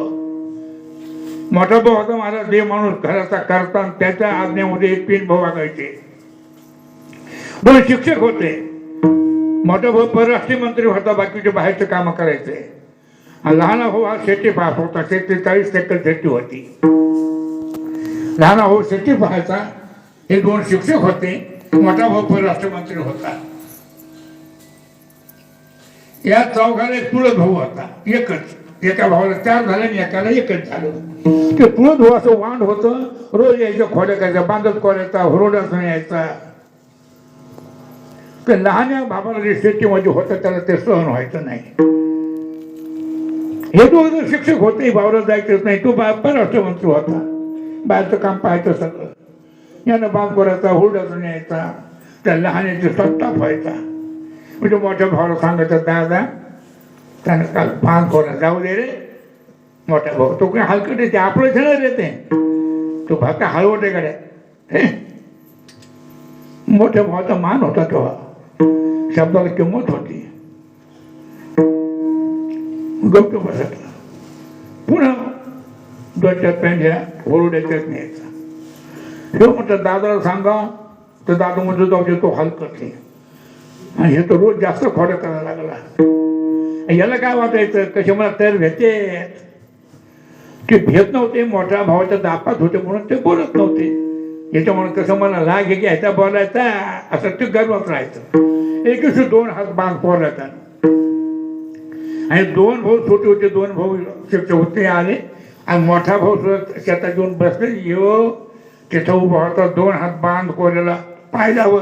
मोठा भाऊ होता माझा देव माणूस घराचा करता, आणि त्याच्या आज्ञेमध्ये 1 3 भाऊ वागायचे. 2 शिक्षक होते. मोठा भाऊ परराष्ट्रीय मंत्री होता, बाकीचे बाहेरचे काम करायचे. आणि लहान भाऊ हा शेती पाहत होता. 40 एकर शेती होती. लहान भाऊ शेती पाहायचा. हे 2 शिक्षक होते. मोठा भाऊ परराष्ट्र मंत्री होता. या चौघाला एक तुळस भाऊ होता, एकच. एका भावाला 4 झाले आणि एकाला 1च झालं. ते तुळस भाऊ असं वांड होतं. रोज यायचं, खोड्या करायचा, बांधत कोरायचा, हुरडाच यायचा. तर लहान बाबाला जे शेतीमध्ये होतं त्याला ते सहन व्हायचं नाही. हे 2 शिक्षक होते. भावाला जायचंच नाही. तो परराष्ट्र मंत्री होता. बाहेरचं काम पाहायचं सगळं. यानं बांध करायचा, हुरडाच यायचा. त्या लहानाची सत्ता व्हायचा. म्हणजे मोठ्या भावाला सांगायचं, दादा त्यानं काल बांध कोरा जाऊ दे रे. मोठा भाऊ तो काय हलकट आहे, ते आपलं झेणार येते. तो भाका हळवट आहे गड्या. मोठ्या भावाचा मान होता तेव्हा. शब्दाला किंमत होती. गप्प बसत पुन्हा 2-4 पेंढ्या ओरड्याच्याच न्यायचा. हे म्हटलं दादाला सांगा. तर दादा म्हणतो जाऊ दे, तो हलकट आहे. आणि हे तर रोज जास्त खोडं करायला लागला. याला काय वाटायचं, कसे मला तयार भेटते. ते भेट नव्हते. मोठ्या भावाच्या दापात होते म्हणून ते बोलत नव्हते. याच्यामुळे कसं मला राग आहे की ह्याचा बोलायचा असं ते गर्वात राहायचं. एक 2 हात बांध पोरायचा. आणि 2 भाऊ छोटे होते. 2 भाऊ शिक्षक होते. आले आणि मोठा भाऊ सुद्धा शेतात घेऊन बसले. यो तिथं उभा होता, 2 हात बांध कोऱ्याला पाहिल्यावर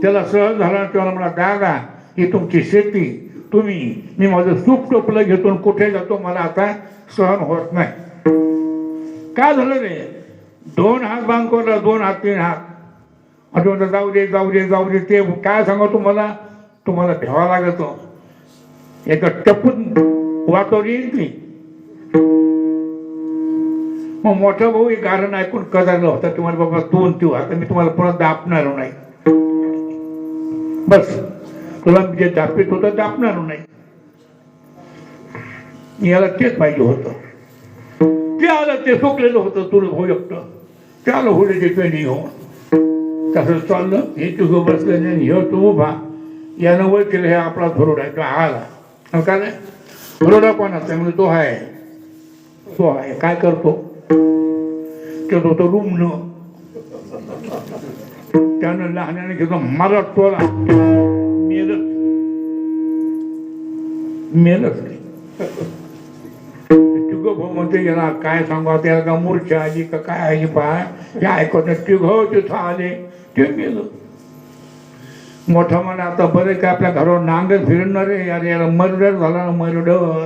त्याला सहज झाला. तेव्हा मला दादा ही तुमची शेती, मी माझं सूप टोपलं घेतो, कुठे जातो, मला आता सहन होत नाही. काय झालं रे. 2 हात बांध कोरला, 2 हात 3 हात. आता जाऊ दे जाऊ दे जाऊ दे. ते काय सांगा तुम्हाला भ्यावा लागतो. एका टपून वाटवर येईल ती. मग मोठा भाऊ एक कारण ऐकून कदारला होता. तुम्हाला बाबा 2 आता मी तुम्हाला पुन्हा दापणार नाही. बस तुला जे दापित होतं दापणार नाही. याला तेच पाहिजे होतं. ते आलं, ते सोकलेलं होतं. तुला भाऊ एकटं ते आलं होडीची पेंडी घेऊन. तसं चाललं. हे तू बसलं नाही, हे तू उभा. यानं वय केलं, हे आपला धरोडा आहे. तो आला काय नाही. धरोडा कोणाचा आहे म्हणजे तो आहे. काय करतो ते होतं रूम. त्यानं लहानाने घेतो, मला टोला मेलच नाही. तिघ भाऊ म्हणते याला काय सांगा, त्याला का मूर्छा आली का काय आली पाय हे ऐकत नाही. तिघ तिथं आले, ते मेलं. मोठा मला आता बरं काय आपल्या घरावर नांगच फिरणार आहे. अरे याला मर्डर झाला ना, मर्डर.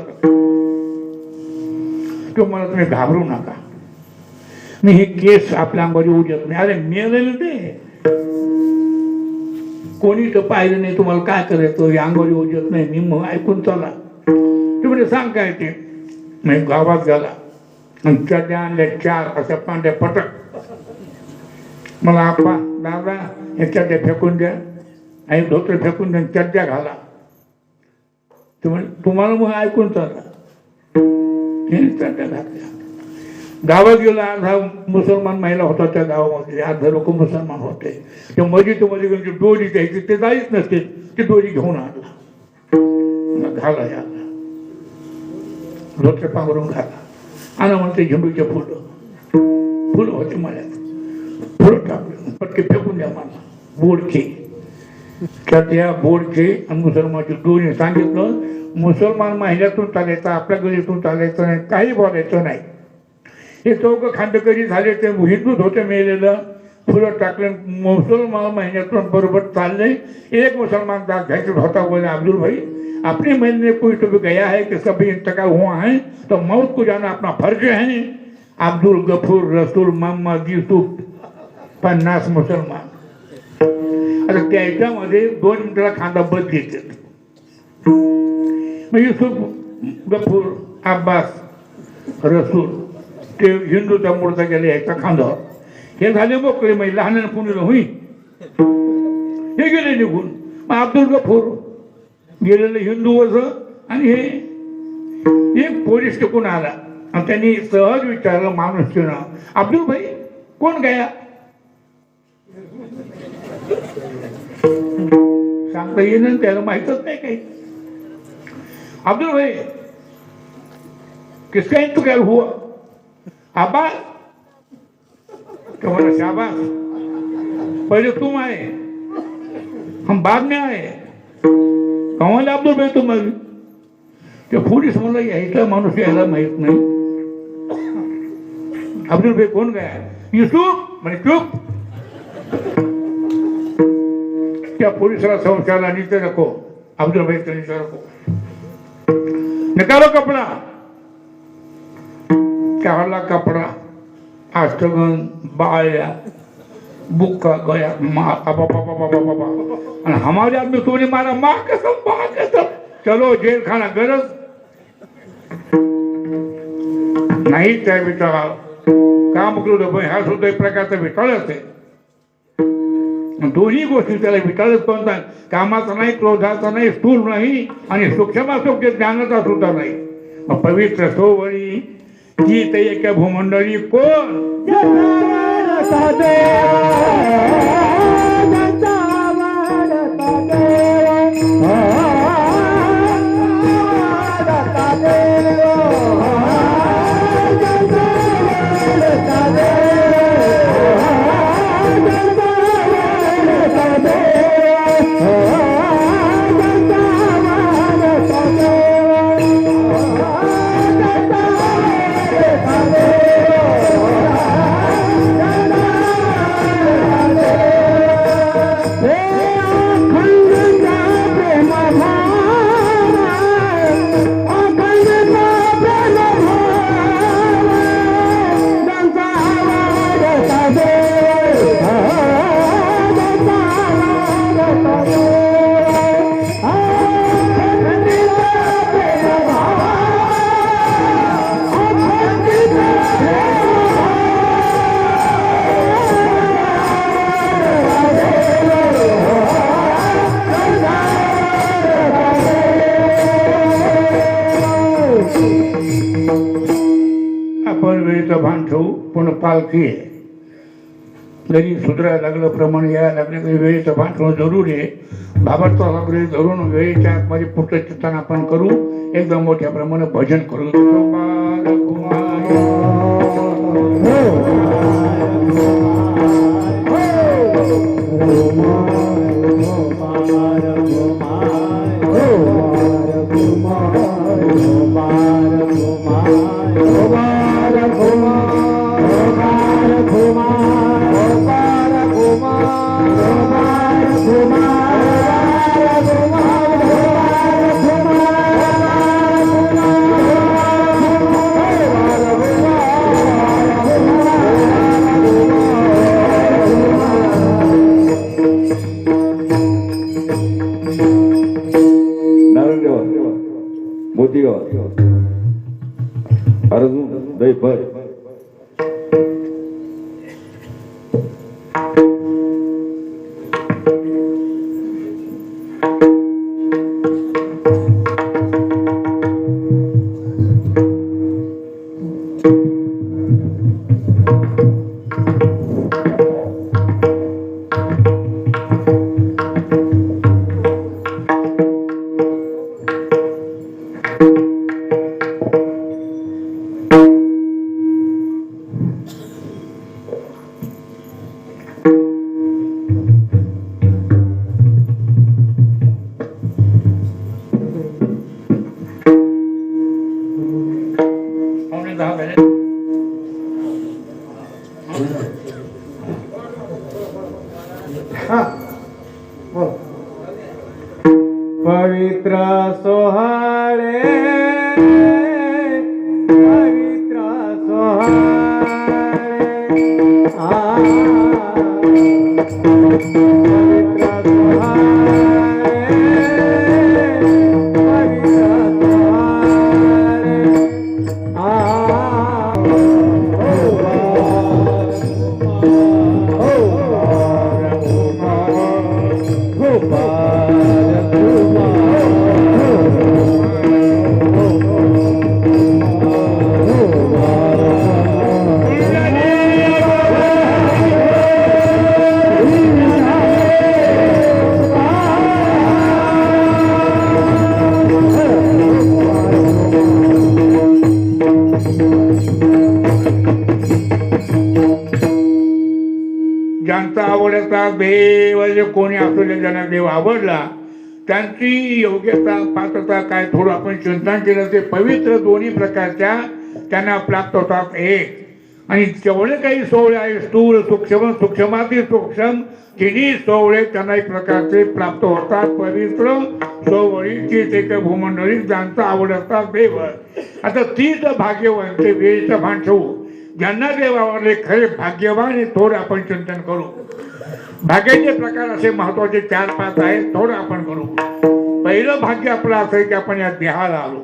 तो मला तुम्ही घाबरू नका. मी हे केस आपल्या अंगावर येऊ देत नाही. अरे मेलेलं ते कोणी तर पाहिलं नाही. तुम्हाला काय करायचं, हे अंगावर येऊ देत नाही. मी मग ऐकून चला. ते म्हणजे सांग काय ते. मी गावात गेला आणि चड्या आणल्या 4 अशा पांढऱ्या पटक. मला आपा दादा हे चड्या फेकून द्या, आणि धोतर फेकून द्या, चड्या घाला. ते म्हणजे तुम्हाला मग ऐकून चला. हे चड्या घातल्या. गावात गेला. अर्धा मुसलमान महिला होता त्या गावामध्ये. अर्धा लोक मुसलमान होते. ते मध्ये घेऊन डोरी द्यायची, ते जाईच नसते. ती डोरी घेऊन आणला, घाला याला धोत्र पांघरून घाला. आणि म्हणते झेंडूचे फुलं होते मळ्यात. फुलं टाकले, पटके फेकून द्या मला. बोडके त्या बोडके आणि मुसलमानची दोन्ही सांगितलं. मुसलमान महिन्यातून चालायचं, आपल्या गलीतून चालायचं नाही, काही बोलायचं नाही. हे 4 खांडकरी झाले. ते हिंदूच होते मेलेलं. फुलं टाकले. मुसलमान महिन्यातून बरोबर चालले. एक मुसलमान दाग घ्यायचा होता. बोले अब्दुल भाई अपने महीने कोई तो भी गया है कि सभी इंतकाल हुआ है, तो मौत को जाना अपना फर्ज है. अब्दुल गफूर रसूल मोहम्मद यूसुफ 50 मुसलमान. आता त्याच्यामध्ये 2 मिनिटाला खांदा बदलीत. युसुफ गफूर अब्बास रसूल ते हिंदूचा मूर्ता गेले याचा खांदा. हे झाले मोकळे. मग लहान पुण्याला होई हे गेले निघून. मग अब्दुल गफूर गेलेलं हिंदू वज आणि हे एक पोलीस टिकून आला आणि त्यांनी सहज विचारलं माणूस अब्दुल भाई कोण गया सांगता येईल त्याला माहितच नाही काही अब्दुल भाई किसका इंतकाल हुआ आबाद तुम्हारा शाबाश पहले तुम आए हम बाद में आए कमाल अब्दुल भाई तुम अभी ते पोलीस म्हणलं यायचा माणूस यायला माहित नाही अब्दुल भाई कोण गया युसुफ म्हणे चुप त्या पोलिसाला संशयाला नीचे रखो अब्दुल भाई को नीचे रखो निकालो कपड़ा काला कपड़ा आष्टगन बाया बुक्का गया और हमारे आदमी तूने मारा माँ कसम चलो जेल खाना गरज नाही त्या बिचारा काम करू भाई हा सुद्धा एक प्रकारचा विटाळच आहे दोन्ही गोष्टी त्याला विटाळच कोणता कामाचा नाही क्रोधाचा नाही स्थूल नाही आणि सूक्ष्मासूक्ष्म ज्ञानाचा सुद्धा नाही मग पवित्र सोवळी ती ते एका भूमंडळी कोण आपण वेळेचं भान ठेवू पण पालखी आहे जरी सुधारायला लागलं प्रमाण यायला लागलं तरी वेळेचं भान ठेवणं जरूरी आहे बाबा वगैरे धरून वेळेच्या आतमध्ये पुढचं चिंतन आपण करू एकदम मोठ्या प्रमाणात भजन करू मोतीगाव अर्जुन दैफर पवित्र सोहाळे पवित्र सोहाळे पवित्र सोहाळे ज्यांचा आवडता देव जे कोणी असलेल्या ज्यांना देव आवडला त्यांची योग्यता पात्रता काय थोडं आपण चिंतन केलं ते पवित्र दोन्ही प्रकारच्या त्यांना प्राप्त होतात एक. आणि जेवढे काही सोहळे आहे स्थूल सूक्ष्म सूक्ष्मातील सूक्ष्म तिन्ही सोहळे त्यांना एक प्रकारचे प्राप्त होतात पवित्र सोहळीची ते भूमंडळी ज्यांचा आवडता देव. आता तीच भाग्यवान ते वेळीचं भान ठेवू ज्यांना देव आवडले खरे भाग्यवान हे थोडं आपण चिंतन करू. भाग्याचे प्रकार असे महत्वाचे 4-5 आहेत थोडं आपण करू. पहिलं भाग्य आपलं असं आहे की आपण या देहाला आलो.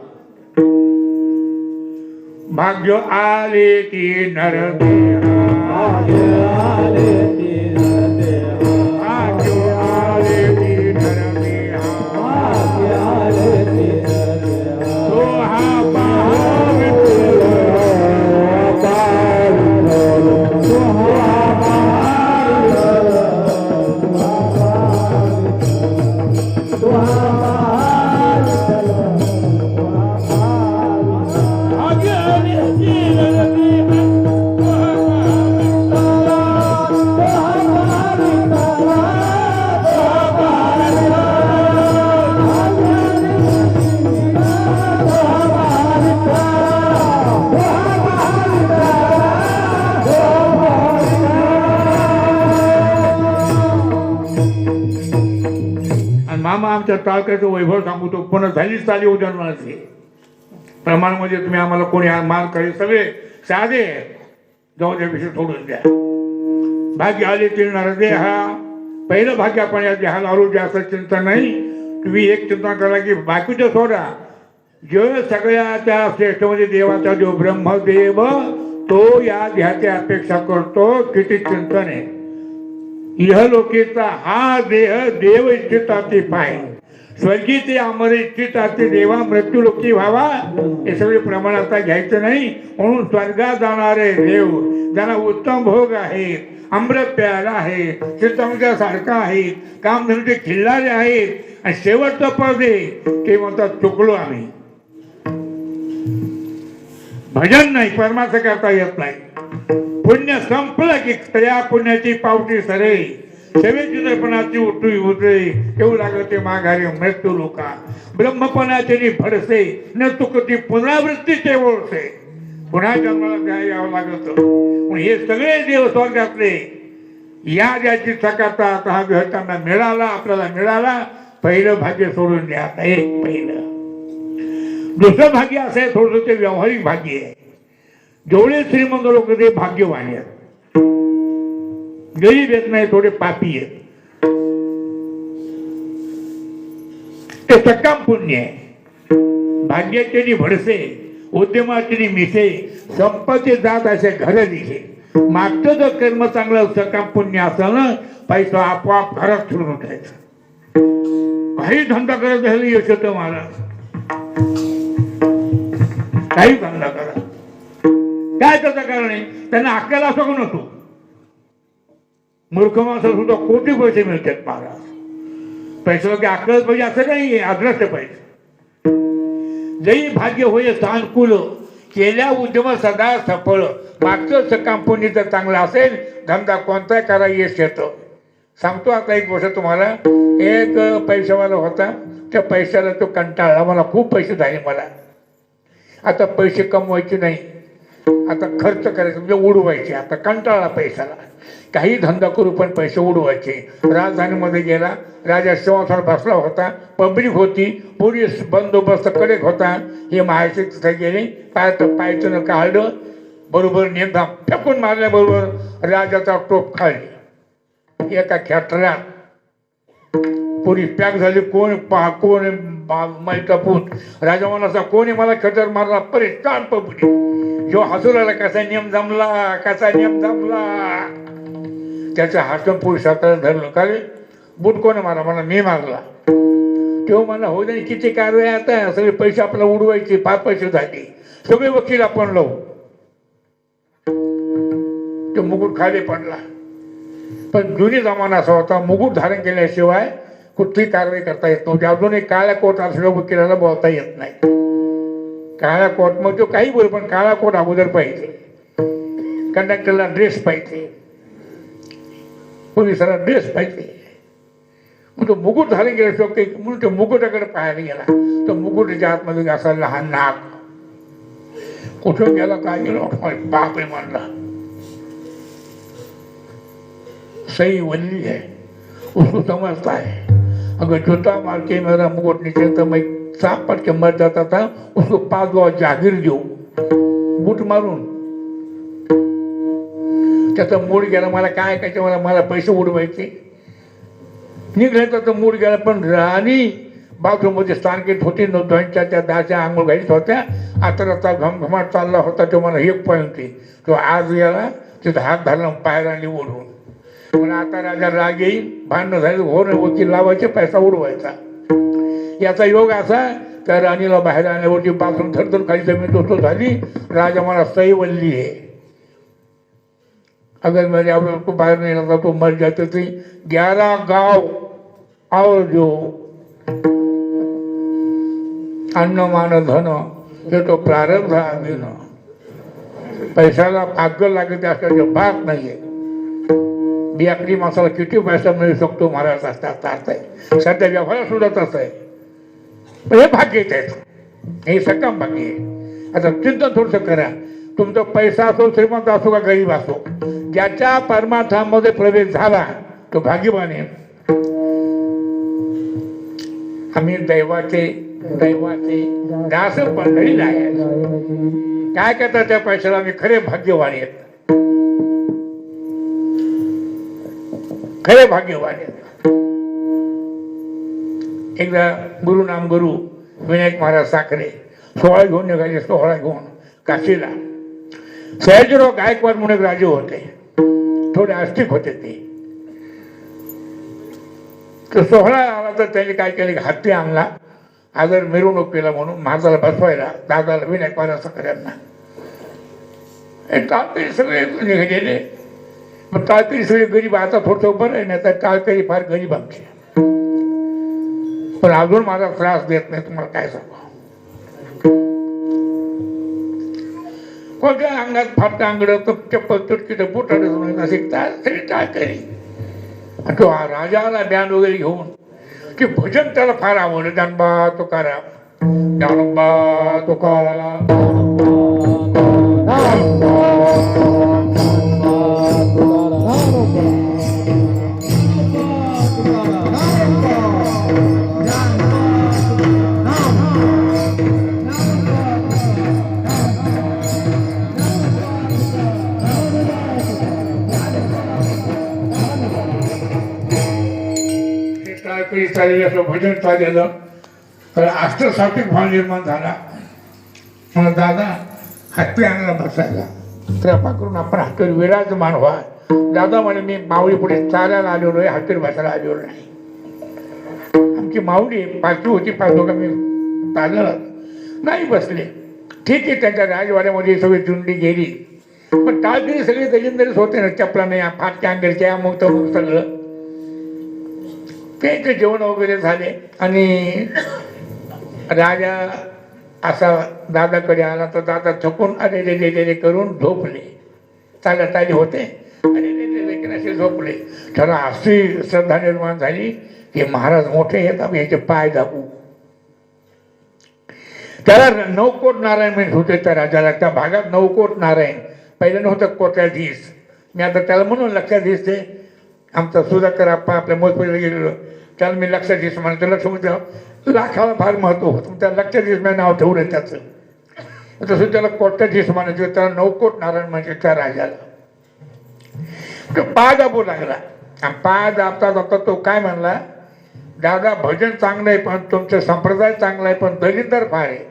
भाग्य आले की नर देहा भाग्य आले की नर देहा तो हा मामा आमच्या तालुक्याचं वैभव सांगतो पुन्हा झालीच चाली उदाहरणाची प्रमाणामध्ये तुम्ही आम्हाला कोणी मान करे सगळे साधे जाऊ द्या विषय सोडून द्या. भाग्य आले ते नरदे हा पहिलं भाग्य आपण या देहाला आलो जे असं चिंता नाही. तुम्ही एक चिंता करा की बाकीचं सोडा जो सगळ्या त्या श्रेष्ठमध्ये देवाचा जो ब्रह्मदेव तो या देहाची अपेक्षा करतो किती चिंतन आहे. इहलोकीचा हा देह देव इच्छिताचे पाय स्वर्गी ते अमर इच्छिताचे देवा मृत्यूलोकी व्हावा हे सगळे प्रमाण आता घ्यायचं नाही. म्हणून स्वर्गात जाणारे देव ज्यांना उत्तम भोग आहेत अमृत प्यायला आहे चित्तमृत्यासारखा आहेत कामधनुचे खिल्लारे आहेत आणि शेवटचं पद आहे ते म्हणतात चुकलो आम्ही. भजन नाही परमार्थ करता येत नाही. पुण्य संपलं की त्या पुण्याची पावटी सरे सेवेची दर्पणाची उठवी उतरे येऊ लागते माघारी मृत्यू लोका ब्रह्मपणाचे भडसे न चुकती पुनरावृत्तीचे ओळसे पुन्हा जन्माला यावं लागत. पण हे सगळे देव स्वर्गातले या ज्याची सकाता हा त्यांना मिळाला आपल्याला मिळाला. पहिलं भाग्य सोडून द्या. एक पहिलं. दुसरं भाग्य असं आहे थोडं ते व्यावहारिक भाग्य आहे. जेवढे श्रीमंत लोक ते भाग्यवान आहेत गरीब येत नाही थोडे पापी आहेत ते सकाम पुण्य आहे. भाग्याचे भडसे उद्यमाचे मिसे संपत्ती जात असे घर दिसे. मागचं जर कर्म चांगलं सकाम पुण्य असेल ना पैसा आपोआप घरात ठेवून उठायचा. काही धंदा करत झालं यश होतं महाराज. काही धंदा करा काय त्याचं कारण आहे त्यांना अक्कल असं का नसतो. मूर्ख माणसाला सुद्धा कोटी पैसे मिळतात महाराज. पैशाला की अक्कल पाहिजे असं नाही आदर्श पाहिजे. जरी भाग्य होय सानुकूल केल्या उद्यम सदा सफळ. मागचं कंपनी जर चांगलं असेल धंदा कोणताही करा यश येतं. सांगतो आता एक गोष्ट तुम्हाला. एक पैशावाला होता त्या पैशाला तो कंटाळला मला खूप पैसे झाले मला आता पैसे कमवायचे नाही आता खर्च करायचे म्हणजे उडवायचे. आता कंटाळा पैशाला काही धंदा करू पण पैसे उडवायचे. राजधानीमध्ये गेला राजा सिंहासनावर बसला होता पब्लिक होती पोलीस बंदोबस्त कडक होता. हे माहिती तिथे गेले पायचं काढलं बरोबर नेमदा फेकून मारल्याबरोबर राजाचा टोप खाली एका खेटऱ्यात पोलीस पॅक झाली. कोण मैटापून राजा म्हणाचा कोणी मला खेटर मारला परेशान पब्लिक. जो हसू लागला कसा नियम जमला कसा नियम जमला. त्याच्या हातून पोलीस हाताला धरलं का रे बूट कोण मारा मला मी मारला. तेव्हा मला हो नाही किती कारवाई आता सगळे पैसे आपल्याला उडवायचे 5 पैसे झाले सगळे वकील आपण लावू. तो मुकुट खाली पडला. पण जुनी जमाना असा होता मुकुट धारण केल्याशिवाय कुठली कारवाई करता येत नव्हती. अजून एक काळ्या कोट असलेल्या वकिलाला बोलता येत नाही. काळा कोट मग तो काही बोल पण काळा कोट अगोदर पाहिजे. कंडक्टरला ड्रेस पाहिजे पोलिसाला ड्रेस पाहिजे. मग तो मुकुट घालून गेला शकते म्हणून तो मुकुटाकडे पाहायला गेला. तो मुकुटाच्या आतमध्ये असा लहान नाक. कुठं गेला काय गेलो बाप आहे म्हणला. सही वल्ली है, उसको समझता है अगर जूता मार के मेरा मुकुट नीचे तो मैं सांप पट के मर जाता था. उसको 5 गाव जागीर देऊ बूट मारून. त्याचा मूड गेला. मला काय ऐकायचं, मला पैसे उडवायचे. निघायचा तर मूड गेला. पण राणी बाथरूममध्ये स्थान घेत होती. दोनच्या त्या 10च्या आंघोळ घालीत होत्या. आता घमघमाट चालला होता. तो मला एक पॉईंट तो आज गेला तिथं हात घालून पायाला आणि ओढून. पण आता राजा राग येईल, भांडणं झाली, हो नाही वकील लावायचे, पैसा उडवायचा. याचा योग असा त्या राणीला बाहेर आणल्यावरती बाथरूम थरथर खाली जमीन तो झाली. राजा मला सही वल्ली है, अगर मेरे आप को बाहर नहीं लगता तो मर जाते थे. 11 गाव और जो अन्न मान धन हे तो प्रारंभ आम्ही ना. पैशाला भाग्य लागते असल्याचे भाग नाहीये. बियाकडी माणसाला किती पैसा मिळू शकतो महाराज असतात आहे. सध्या व्यवहार सुद्धा तसं आहे. पण हे भाग्य आहेत, हे सक्कम भाग्य आहे. आता चिंतन थोडंसं करा. तुमचा पैसा असो, श्रीमंत असो का गरीब असो, ज्याच्या परमार्थामध्ये प्रवेश झाला तो भाग्यवान आहे. आम्ही दैवाचे दास पंढरी आहे. काय करतात त्या पैशाला? आम्ही खरे भाग्यवान आहेत, खरे भाग्यवान आहेत. एकदा गुरुनाम गुरु विनायक महाराज साखरे 16 घेऊन निघाले. 16 घेऊन काशीला. सयाजीराव गायकवाड म्हणून एक राजे होते, थोडे आस्तिक होते ते. तर 16 आला तर त्यांनी काय केले, हत्ती आणला. आदर मिरवणूक केला म्हणून महाराजाला बसवायला, दादाला विनायक महाराज साखऱ्यांना. टाळकरी सगळे निघालेले. मग टाळकरी सगळे गरीब. आता थोडंसं बरं आहे, नाही तर टाळकरी फार गरीब आमचे. पण अजून मला त्रास देत नाही. तुम्हाला काय सांगू, कोणत्या अंगात फाटका अंगड चप्पल तुटकीचं बुट अडचण असे टाळकरी. आणि तो राजाला बँड वगैरे घेऊन ते भजन त्याला फार आवडलं. जानबा तुकाराम, जानबा तुकाराम. असं भजन चाललेलं तर अष्टसात्विक भाव निर्माण झाला. मला दादा हत्ती आणायला बसायला कृपा करून आपण हत्तीवर विराजमान व्हा. दादा म्हणे मी माऊली पुढे चालायला आलेलो आहे, हत्तीवर बसायला आलेलो नाही. आमची माऊली पाचवी होती, 5 लोक मी चाललं नाही बसले. ठीक आहे, त्यांच्या राजवाड्यामध्ये सगळी जुंडी गेली. पण टाळकरी सगळे दलिंदरीच होते ना, चपला नाही, फाटक्या अंगडच्या, मग तर मग सगळं. ते जेवण वगैरे झाले आणि राजा असा दादाकडे आला तर दादा थकून अरे रे करून झोपले. चालत आले होते, अरे रे असे झोपले. त्याला अशी श्रद्धा निर्माण झाली की महाराज मोठे येतात, याचे पाय दाबू. त्याला 9 कोट नारायण म्हणत होते त्या राजाला. त्या भागात 9 कोट नारायण. पहिलं नव्हतं कोट्याधीश. मी आता त्याला म्हणून लक्षाधीश ते आमचा सुधाकर आप्पा आपल्या मोजपडीला गेलेलो, त्याला मी लक्षाधीश म्हणायचं. लक्ष म्हणजे लाखाला फार महत्व होतं. त्याला लक्षाधीश मी नाव ठेवलं त्याचं. तसं त्याला कोट्याधीश म्हणायचं. त्याला 9 कोट नारायण म्हणजे त्या राजाला. तो पाय दाबू लागला. पाय दाबता दाबता तो काय म्हणला, दादा भजन चांगलं आहे, पण तुमचं संप्रदाय चांगला आहे, पण दलिंदर फार आहे.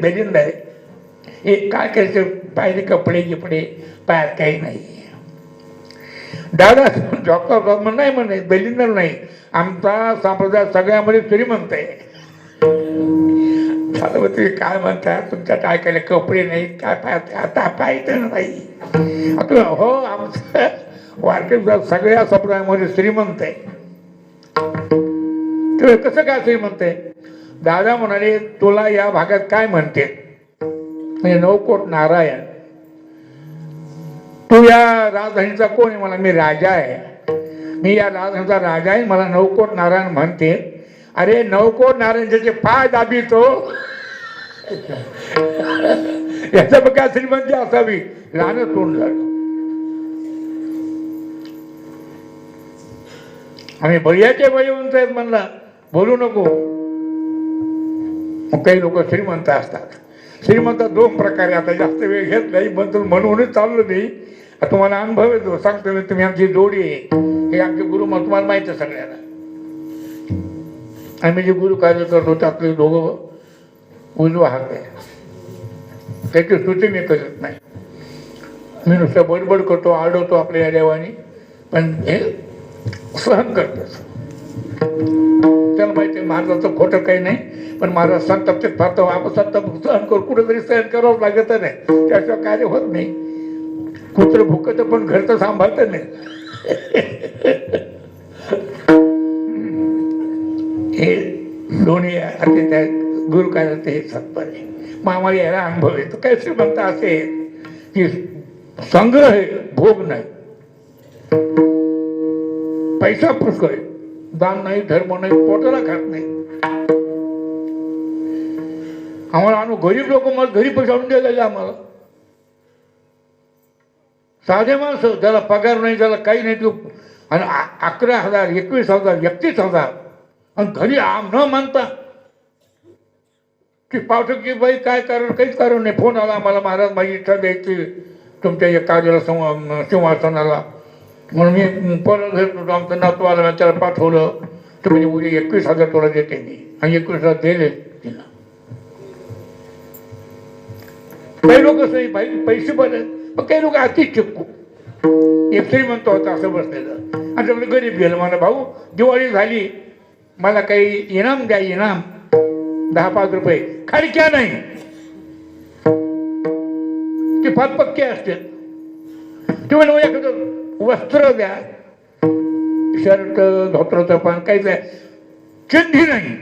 दलिंदर आहे. हे काय करायचं, पाहिजे कपडे गिपडे, पायात काही नाही. दादा डॉक्टर नाही म्हणे, दलिंदर नाही, आमचा संप्रदाय सगळ्यामध्ये श्रीमंत आहे. तुम्ही काय म्हणता, तुमच्या काय केले कपडे नाही, काय पायात आता पाहिजे नाही. आता हो, आमचं वारकरी सगळ्या संप्रदायामध्ये श्रीमंत आहे. तर कसं काय श्रीमंत आहे? दादा म्हणाले तुला या भागात काय म्हणते, म्हणजे 9 कोट नारायण. तू या राजधानीचा कोण आहे? मला मी राजा आहे, मी या राजधानीचा राजा आहे, मला नवकोट नारायण म्हणते. अरे नवकोट नारायण ज्याचे पाय दाबितो याचा मग काय श्रीमंती असावी? लहान तोंड झालं. आम्ही बळीयाचे बळीवंत आहेत म्हणला, बोलू नको. मग काही लोक श्रीमंत असतात. श्रीमंत दोन प्रकारे, आता जास्त वेळ घेत नाही पण म्हणूनच चाललो नाही. तुम्हाला अनुभव येतो, सांगतो मी. तुम्ही आमची जोडी आहे, हे आमचे गुरु मग तुम्हाला माहिती आहे सगळ्यांना. आम्ही जे गुरु कार्य करतो त्यातले दोघं उजवा हात आहे, त्याची स्तुती मी करत नाही. मी नुसतं बडबड करतो, आडवतो आपल्या या देवानी, पण हे सहन करतोच. त्याला माहिती आहे महाराजाचं खोटं काही नाही, पण महाराज संतप्त फारतो. आपण संतप्त सहन करू, कुठेतरी सहन करावं लागत नाही, त्याशिवाय कार्य होत नाही. कुत्र भुकत पण घरचं सांभाळत नाही. हे दोन्ही असे त्या गुरु कार्याचे हे सत्पर आहे. मग आम्हाला याला अनुभव येतो. काय श्रीमंत असे की संग्रह आहे, भोग नाही, पैसा पुष्कळ, दान नाही, धर्म नाही, पोटाला खात नाही. आम्हाला गरीब लोक मला घरी पैसा आणून द्यायला. आम्हाला साधे माणसं, ज्याला पगार नाही, ज्याला काही नाही, तू आणि 11,000, 21,000, 31,000 आणि घरी न मानता की पावतो की बाई काय कारण, काहीच कारण नाही. फोन आला आम्हाला, महाराज माझी इच्छा द्यायची तुमच्या या कार्याला सिंहासनाला, म्हणून मी परत घेतो. आमचं नातू आला, त्याला पाठवलं. तर म्हणजे उद्या 21,000 तुला देते मी, आणि 21,000 दिले तिला. काही लोक असं बाई पैसे बरे, पण काही लोक अति चिपकू. एक श्रीमंत होता असं बसलेलं, आणि त्यामुळे गरीब गेलं. मला भाऊ दिवाळी झाली, मला काही इनाम द्या, इनाम 10-5 रुपये. खडक्या नाही, ते फार पक्के असते. ते म्हणजे एखादं वस्त्र द्या, शर्ट धोत्राचं पण काहीच आहे, चिंधी नाही.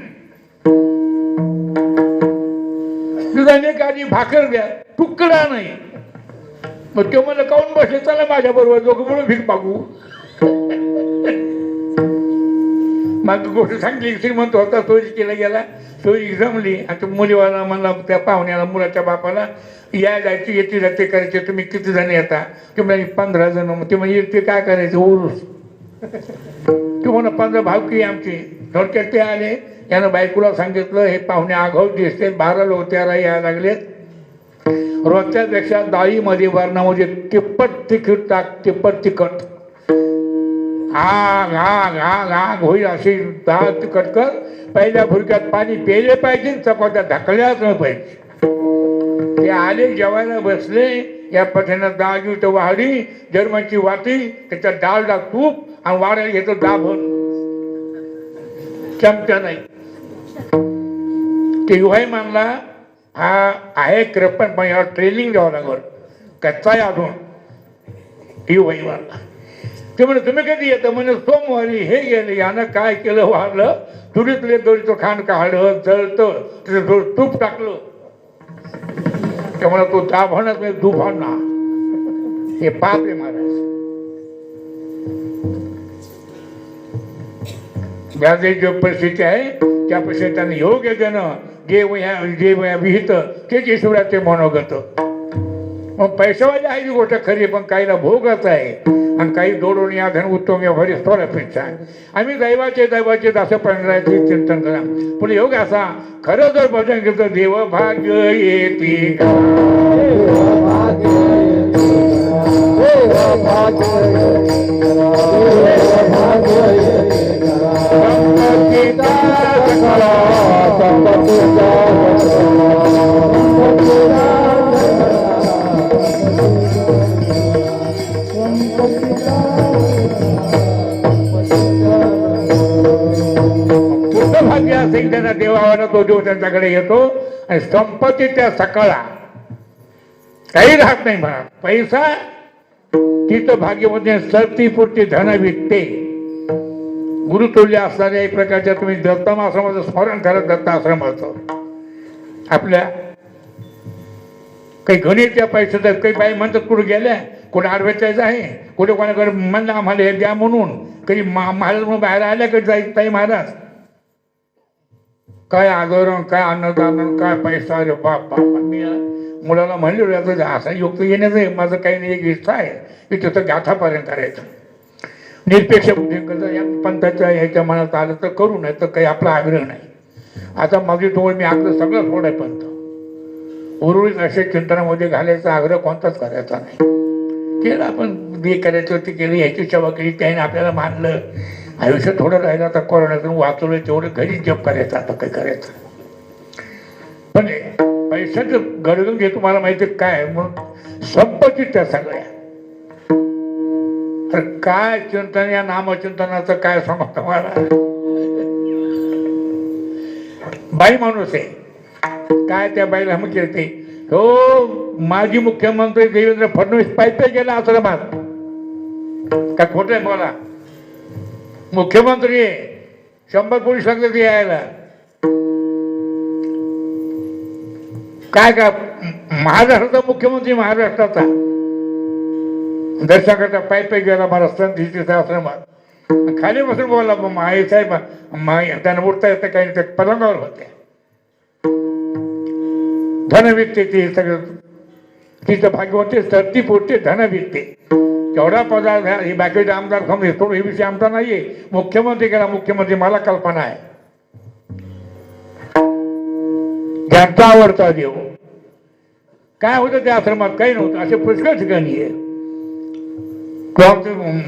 दुधाने भाकर द्या, तुकडा नाही. मग ते मला काऊन बसले, चला माझ्या बरोबर दोघं म्हणून भीक मागू. मग गोष्ट सांगली, श्रीमंत होता, सोयी केला गेला, सोयी जमली. आणि मुलीवाला म्हणला त्या पाहुण्याला, मुलाच्या बापाला, या जायची येते जाते करायचे, तुम्ही किती जण येता? ते म्हणजे 15 जण. ते म्हणजे ते काय करायचं, उरूस. ते म्हणा 15 भावकी आमची. थोडक्यात ते आले, यानं बायकोला सांगितलं, हे पाहुणे आगाऊ दिसते, 12 लोक 13 यायला लागलेत. रोजच्यापेक्षा डाळीमध्ये वर्णामध्ये तिप्पट तिखट टाक, तिप्पट तिखट. आग आग आग आग होईल अशी डाळ तिखट कर. पहिल्या भुरक्यात पाणी प्यायले पाहिजे, चपात्या ढकल्याच नाही पाहिजे. ते आले, जेवायला बसले. या पठ्यानं डाळ घेऊ तर वाढी, जर्मनची वाटी, त्याच्यात डाळ टाक, तूप, आणि वाढायला घेतो दाभण, चमचा नाही. ते युवाई मानला हा आहे कृपण, पण याला ट्रेनिंग द्यावं लागल, कच्चा आहे अजून. युवाई मानला. ते म्हणे तुम्ही कधी येतं? म्हणे सोमवारी. हे गेले, यानं काय केलं, वाढलं, चुलीतले दोरीचं खांड काढलं, जळतं, त्याचं तूप टाकलं. त्यामुळे तो दाभणच नाही, दुभाणा. हे पाप आहे महाराज. व्याजे जो परिस्थिती आहे त्या परिस्थितीने योग्य देणं, जे विहित तेच ईश्वराचे मनोगत. मग पैशावाली आहे ही गोष्ट खरी, पण काहीला भोगच आहे, आणि काही दोडून या धन उत्तम या भरी थोड्यापेक्षा. आम्ही दैवाचे दास पांढराचे चिंतन करा. पुढे योग असा, खरं जर भजन केलं देव भाग्य येते भाग्य असेल त्यांना देवाला, तो देव त्यांच्याकडे येतो, आणि संपत्ती त्या सकाळा काही राहत नाही. म्हणा पैसा तिथं भाग्यमध्ये सरतीपुरती धन विकते. गुरुतुल्य असणाऱ्या एक प्रकारच्या तुम्ही दत्तम आश्रमाचं स्मरण करत, दत्त आश्रमाचं आपल्या काही गणितच्या पैशाचं. काही बाई म्हणतात कुठं गेल्या, कुठे अडवटायच आहे, कुठे कोणाकडे म्हणलं आम्हाला हे द्या म्हणून, कधी महाराज म्हणून बाहेर आल्या कधी जाईल ताई महाराज, काय आदरण, काय अन्नदान, काय पैसा, अरे बाप बाप. मी मुलाला म्हणले आता असं युक्त येण्याचं आहे माझं, काही नाही, एक इच्छा आहे की तिथं गाथापर्यंत करायचं. निरपेक्ष बुद्धी या पंथाच्या ह्याच्या मनात आलं तर करू, नाही तर काही आपला आग्रह नाही. आता माझी डोळ मी आग्रह सगळं सोडाय पंथ उर्वरित असे चिंतनामध्ये घालायचा आग्रह कोणताच करायचा नाही. केलं आपण जे करायचं ते केलं, ह्याची सेवा केली, त्याने आपल्याला मानलं. आयुष्य थोडं राहिलं, आता कोरोनातून वाचवलं तेवढं घरीच जप करायचं, आता काय करायचं. पण पैशाचं गडगड घे तुम्हाला माहिती काय म्हणून संपत्ती त्या सगळ्या. तर काय चिंतन या नामचिंतनाचं काय सांगू तुम्हाला. बाई माणूस आहे, काय त्या बाईला मग केलते हो माजी मुख्यमंत्री देवेंद्र फडणवीस पायपे गेला आश्रमात, काय खोटं आहे बोला. मुख्यमंत्री 100 पोलीस लागले ते यायला. काय का महाराष्ट्राचा मुख्यमंत्री, महाराष्ट्राचा दर्शकाचा पायपे गेला महाराष्ट्रात तिथे आश्रमात. खाली बसून बोलला आई साहेब, त्यांना उठता येतं काही ते पलंगावर होते. धनवित्ते ते सगळं तिचं भाग्यवंती धरती पुरते धनवित्ते केवढा पदार्थ हे बाकीचे आमदार समजे थोडं हे विषय आमचा नाहीये. मुख्यमंत्री केला मुख्यमंत्री, मला कल्पना आहे ज्यांचा आवडता देव. काय होतं त्या आश्रमात, काही नव्हतं, असे पुष्कळ ठिकाणी आहे.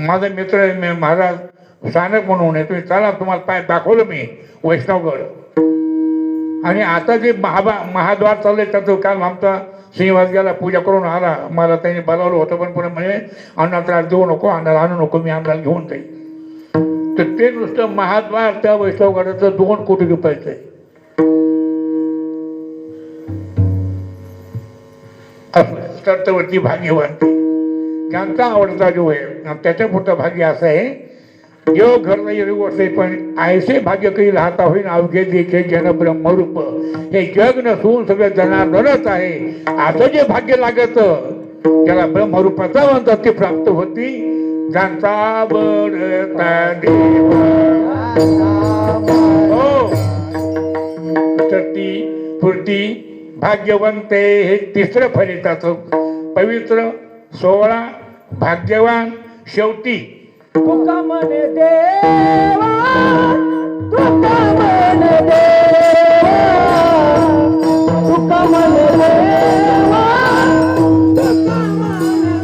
माझा मित्र आहे महाराज स्थानक म्हणून आहे, तुम्ही चला तुम्हाला पाय दाखवलं मी वैष्णवगड. आणि आता जे महाद्वार चाललंय त्याचं काल आमचा श्रीनिवास गेला पूजा करून आला, मला त्यांनी बोलावलं होतं पण पुढे म्हणे अन्नाला त्रास देऊ नको, अन्नाला आणू नको, मी अन्नाला घेऊन जाईल. तर ते नुसतं महाद्वार त्या वैष्णवगडाचं 2 कोटी रुपयाचं आहे. कर्तवरती भाग्यवान ज्यांचा आवडता जो आहे त्याच्या पुढचं भाग्य असं आहे, जो घर नाही असे पण ऐसे भाग्य काही राहता होईल अवघे देखे जन ब्रह्मरूप. हे जग नसून सगळं जनार्दनच आहे, असं जे भाग्य लागत त्याला ब्रह्मरूपाचा म्हणतात, ती प्राप्त होती ज्यांचा बडता देव. हो ती फुर्ती भाग्यवंते हे तिसरं फलिताचं पवित्र 16 भाग्यवान शेवटी. तुका मन देवा, तुका मन देवा, तुका मन देवा, तुका मन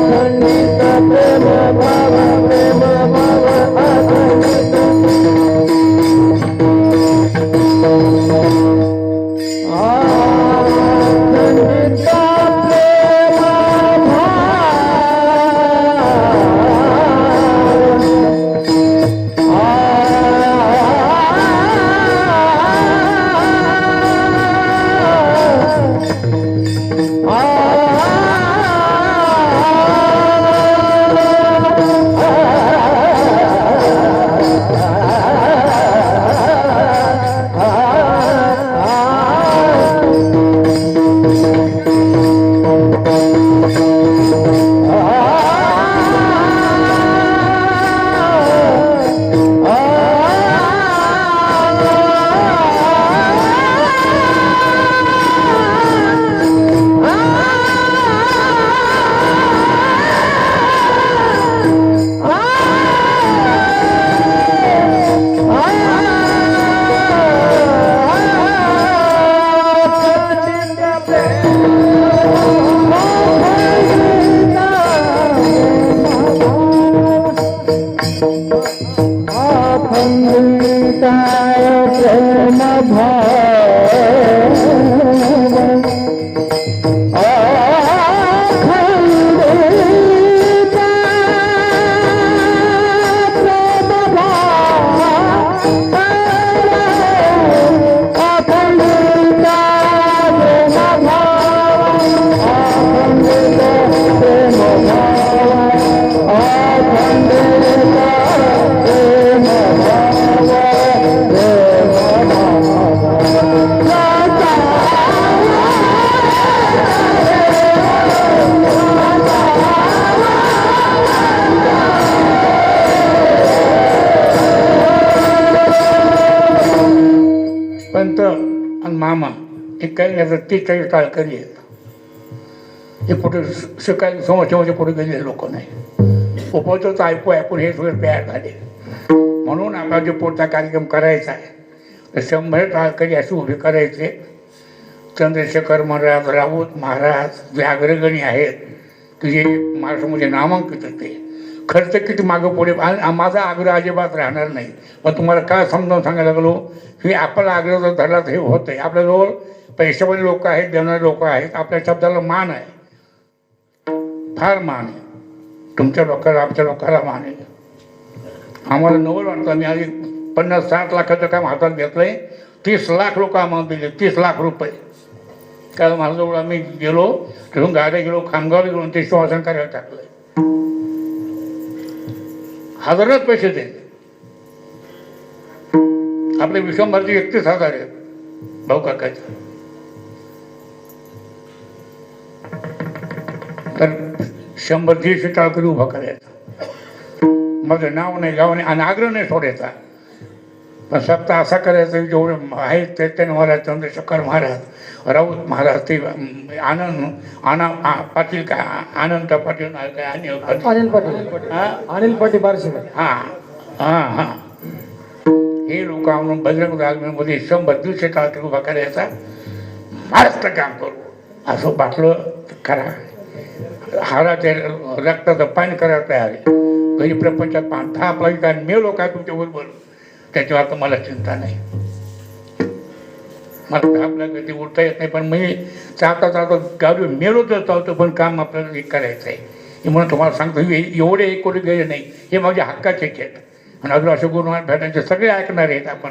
खंडित प्रेम भाव जंगल्याचं 43 टाळकरी आहेत. हे कुठे शिकायला समोरच्या पुढे गेलेले लोक नाही. उपवतच ऐकून हे सगळे तयार झाले. म्हणून आपला जो पुढचा कार्यक्रम करायचा आहे तर 100 टाळकरी असे उभे करायचे. चंद्रशेखर महाराज, राऊत महाराज जे अग्रगणी आहेत तुझे महाराष्ट्रामध्ये नामांकित होते. खर्च किती मागं पुढे माझा आग्रह अजिबात राहणार नाही. पण तुम्हाला काय समजावून सांगायला लागलो की आपला आग्रह जर धरला तर हे होत आहे. आपल्याजवळ पैशावाले लोक आहेत, देणारे लोक आहेत, आपल्या शब्दाला मान आहे, फार मान आहे. तुमच्या लोकांना आमच्या लोकांना मान आहे. आम्हाला नवल वाटतं. मी आधी 50-60 लाखाचं काम हातात घेतलंय. 30 लाख लोक आम्हाला दिले, 30 लाख रुपये. कारण माझ्याजवळ आम्ही गेलो तिथून गाड्या गेलो, खामगावला गेलो, ते श्वासन करायला टाकलं. हजारात पैसे दिले. आपले विश्वंभरचे 31,000 आहेत भाऊ काकाचे. तर 100-150 टाळकरी उभा करायचा. माझं नाव नाही, गाव नाही आणि आग्रह नाही सोडायचा. पण सप्ताह असा करायचा जेवढे आहेत चैतन्य महाराज, चंद्रशेखर महाराज, राऊत महाराज, ते पाटील का आनंद पाटील काय अनिल पाटील, हां अनिल पाटील बारशे. हां हां हां हे लोक म्हणून बजरंग दालमध्ये 100-150 टाळकरी उभा करायचा. महाराष्ट्र काम करू असं बाटलं करा. हाराच्या रक्ताचं पाणी करायला तयार आहे. घरी प्रपंचात पाहता आपला काय मेलो काय तुमच्याबरोबर त्याच्यावर तर मला चिंता नाही. मला आपल्या गती उठता येत नाही. पण मी चालता गाडी मेलो तर चालतो. पण काम आपल्याला हे करायचं आहे. हे म्हणून तुम्हाला सांगतो एवढे एक कोणी गेले नाही. हे माझ्या हक्काचे आहेत. आणि अजून असे गुरुवार भेटायचे सगळे ऐकणार आहेत आपण.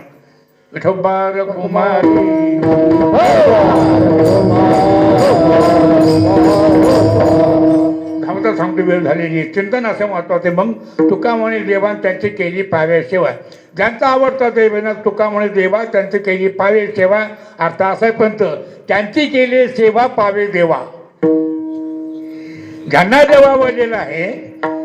विठोबा कुमारी धावता सांगतो वेळ झालेली. चिंतन असं महत्वाचे. मग तुका म्हणे देवा त्यांची केली पावे सेवा. ज्यांचा आवडता देवाना तुका म्हणे देवा त्यांची केली पावे सेवा. अर्थ असा आहे पंत त्यांची केली सेवा पावे देवा. ज्यांना देवा वळलेला आहे,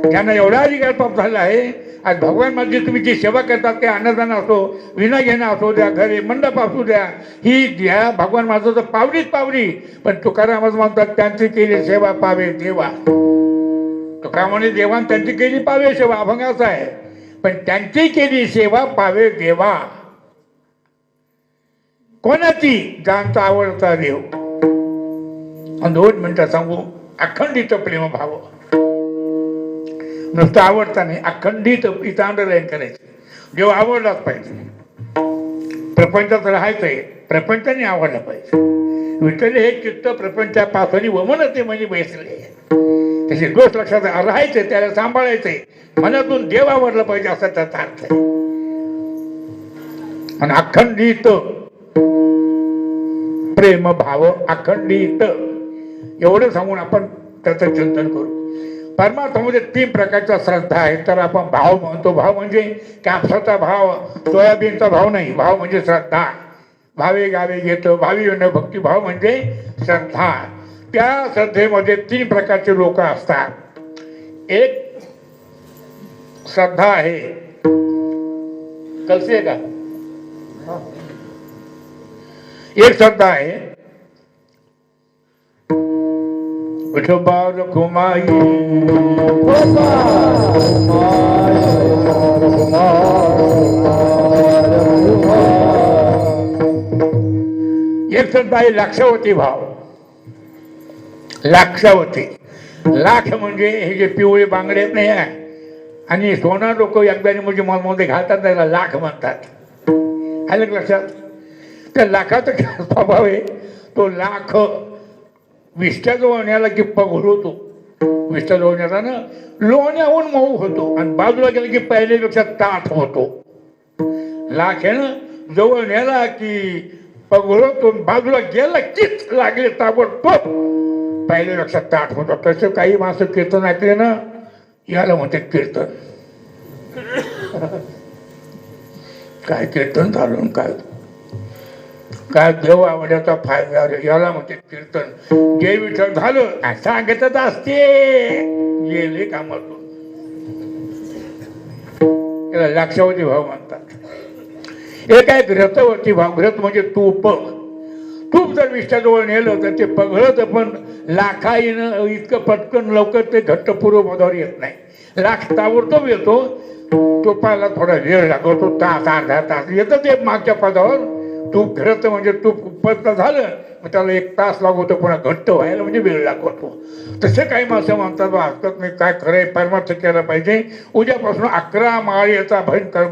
ज्यांना एवढा अधिकार प्राप्त झाला आहे, आज भगवान माझी तुम्ही जी सेवा करतात ते अन्नदान असो, विना घेणं असो द्या, घरी मंडप असू द्या, ही द्या भगवान माझं तर पावलीच पावली. पण तुकारामच म्हणतात त्यांची केली सेवा पावे देवा. तुका म्हणे देवान त्यांची केली पावे सेवा अभंग असा आहे. पण त्यांची केली सेवा पावे देवा. कोणाची? ज्यांचा आवडता देव. 2 मिनिटं सांगू. अखंडित प्रेम भाव. नुसतं आवडता नाही, अखंडित इथं अंडरलाईन करायचं. देव आवडलाच पाहिजे. प्रपंचात राहायचं आहे, प्रपंचाने आवडला पाहिजे. विठ्ठल हे चित्त प्रपंचापासून वमनते म्हणजे बैसले. त्याचे दोष लक्षात राहायचे, त्याला सांभाळायचंय. मनातून देव आवडला पाहिजे असा त्याचा अर्थ आहे. आणि अखंडित प्रेम भाव, अखंडित एवढं सांगून आपण त्याचं चिंतन करू. परमार्थामध्ये 3 प्रकारच्या श्रद्धा आहेत. तर आपण भाव म्हणतो. भाव म्हणजे कापसाचा भाव, सोयाबीनचा भाव नाही. भाव म्हणजे श्रद्धा. भावे गावे घेतो, भावी भक्ती भाव म्हणजे श्रद्धा. त्या श्रद्धेमध्ये 3 प्रकारचे लोक असतात. एक श्रद्धा आहे, कळते का? एक श्रद्धा आहे विठोबा रखुमाई. एक श्रद्धा आहे लाक्षावती भाव. लाक्षावती, लाख म्हणजे हे जे पिवळे बांगडे आहेत नाही आहे, आणि सोना लोक एकदाने म्हणजे मलमध्ये घालतात त्याला लाख म्हणतात. आलं लक्षात? त्या लाखाचा स्वभाव आहे. तो लाख विष्ट्याजवळ न्याला की पगळतो. विष्ट्याजवळ न्याला ना लोण्याहून मऊ होतो आणि बाजूला गेला की पहिल्यापेक्षा ताठ होतो. लाख आहे ना, जवळ न्याला की पगळतो, बाजूला गेला कीच लागले ताबडतोब पहिल्यापेक्षा ताठ होतो. तसं काही माणसं कीर्तन ऐकले ना, याला म्हणते कीर्तन. काय कीर्तन झालं, काय काय देव आवड्याचा फायदा याला म्हणते कीर्तन. जय विठ्ठल झालं सांगतच असते, गेले कामातून. याला लाक्षावती भाव म्हणतात. एक आहे घृतवती भाव. घृत म्हणजे तूप. तूप जर विष्ठाजवळ नेलं तर ते पगळत, पण लाखाईनं इतकं पटकन लवकर ते घट्ट पूर्व पदावर येत नाही. लाख ताबडतोब येतो, तुपाला थोडा वेळ लागतो, तास अर्धा तास येतं ते मागच्या पदावर. तूप घडतं म्हणजे तूप पत्ता झालं मग त्याला 1 तास लागतो, पुन्हा घट्ट व्हायला म्हणजे वेळ लागतो. तसे काही माणसं म्हणतात बा हरकत नाही, काय खरं आहे, परमार्थ केला पाहिजे. उद्यापासून 11 माळीचा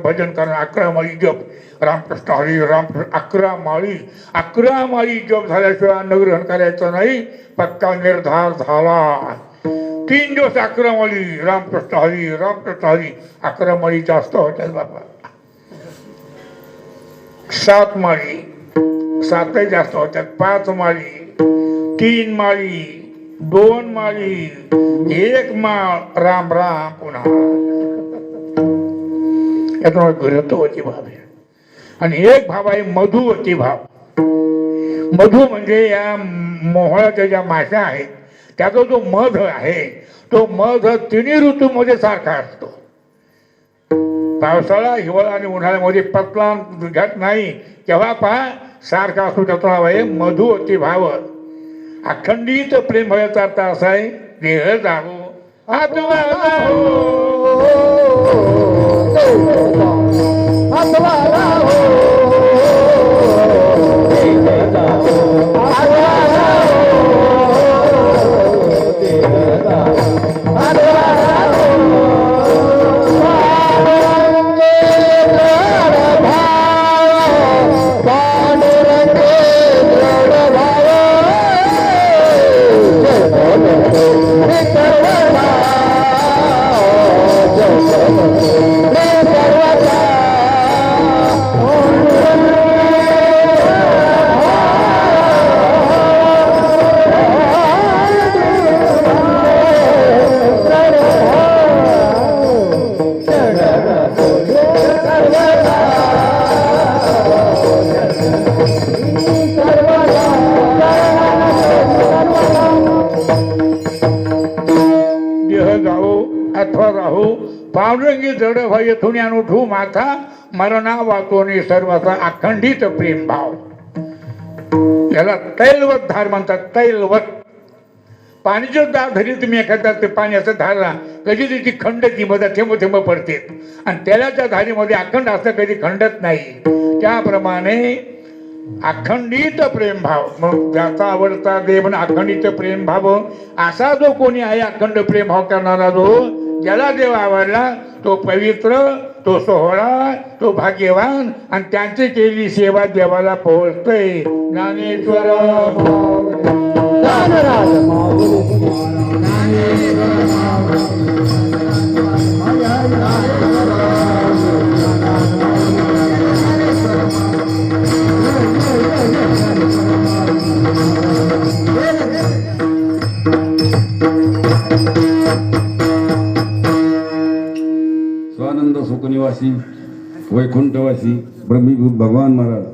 भजन करणं, 11 माळी जप, रामकृष्ण हरी रामकृष्ण, 11 माळी, 11 माळी जप झाल्याशिवाय अन्नग्रहण करायचं नाही, पक्का निर्धार झाला. 3 दिवस 11 माळी, रामकृष्ण हरी रामकृष्ण हरी. 11 माळी जास्त होत्यात बाबा. 7 माळी, 7ही जास्त होत्यात. 5 माळी, 3 माळी, 2 माळी, 1 माळ, राम राम पुन्हा. यातून घृतवती भाव आहे. आणि एक भाव आहे मधुवती भाव. मधु म्हणजे या मोहळाच्या ज्या माश्या आहेत त्याचा जो मध आहे तो मध 3 ऋतूमध्ये सारखा असतो. पावसाळा, हिवाळा आणि उन्हाळ्यामध्ये पतला घट नाही, तेव्हा पहा सारखा असतो. त्याचं नाव आहे मधुवती भाव. अखंडित प्रेम भयाचा अर्थ असा आहे, देह जागो आत्मा अथवा राहू पावरंगी जड भय येथून अनुठू माथा मरणा वाचोनी सर्वाचा अखंडित प्रेम भाव. याला तैलवत धार म्हणतात. तैलवत पाण्याची धार धरी तुम्ही एखाद्या ते पाण्याचं धारला कधी त्याची खंडची मध्ये थेंब थेंब पडते आणि तेलाच्या धारीमध्ये अखंड असं कधी खंडत नाही. त्याप्रमाणे अखंडित प्रेम भाव. मग ज्याचा आवडता देव अखंडित प्रेम भाव असा जो कोणी आहे, अखंड प्रेम भाव करणारा जो, ज्याला देव आवडला तो पवित्र, तो सोहळा, तो भाग्यवान आणि त्यांची केलेली सेवा देवाला पोहोचतय. ज्ञानेश्वर स्वानंद सुखनिवासी वैकुंठवासी ब्रह्मीभूत भगवान महाराज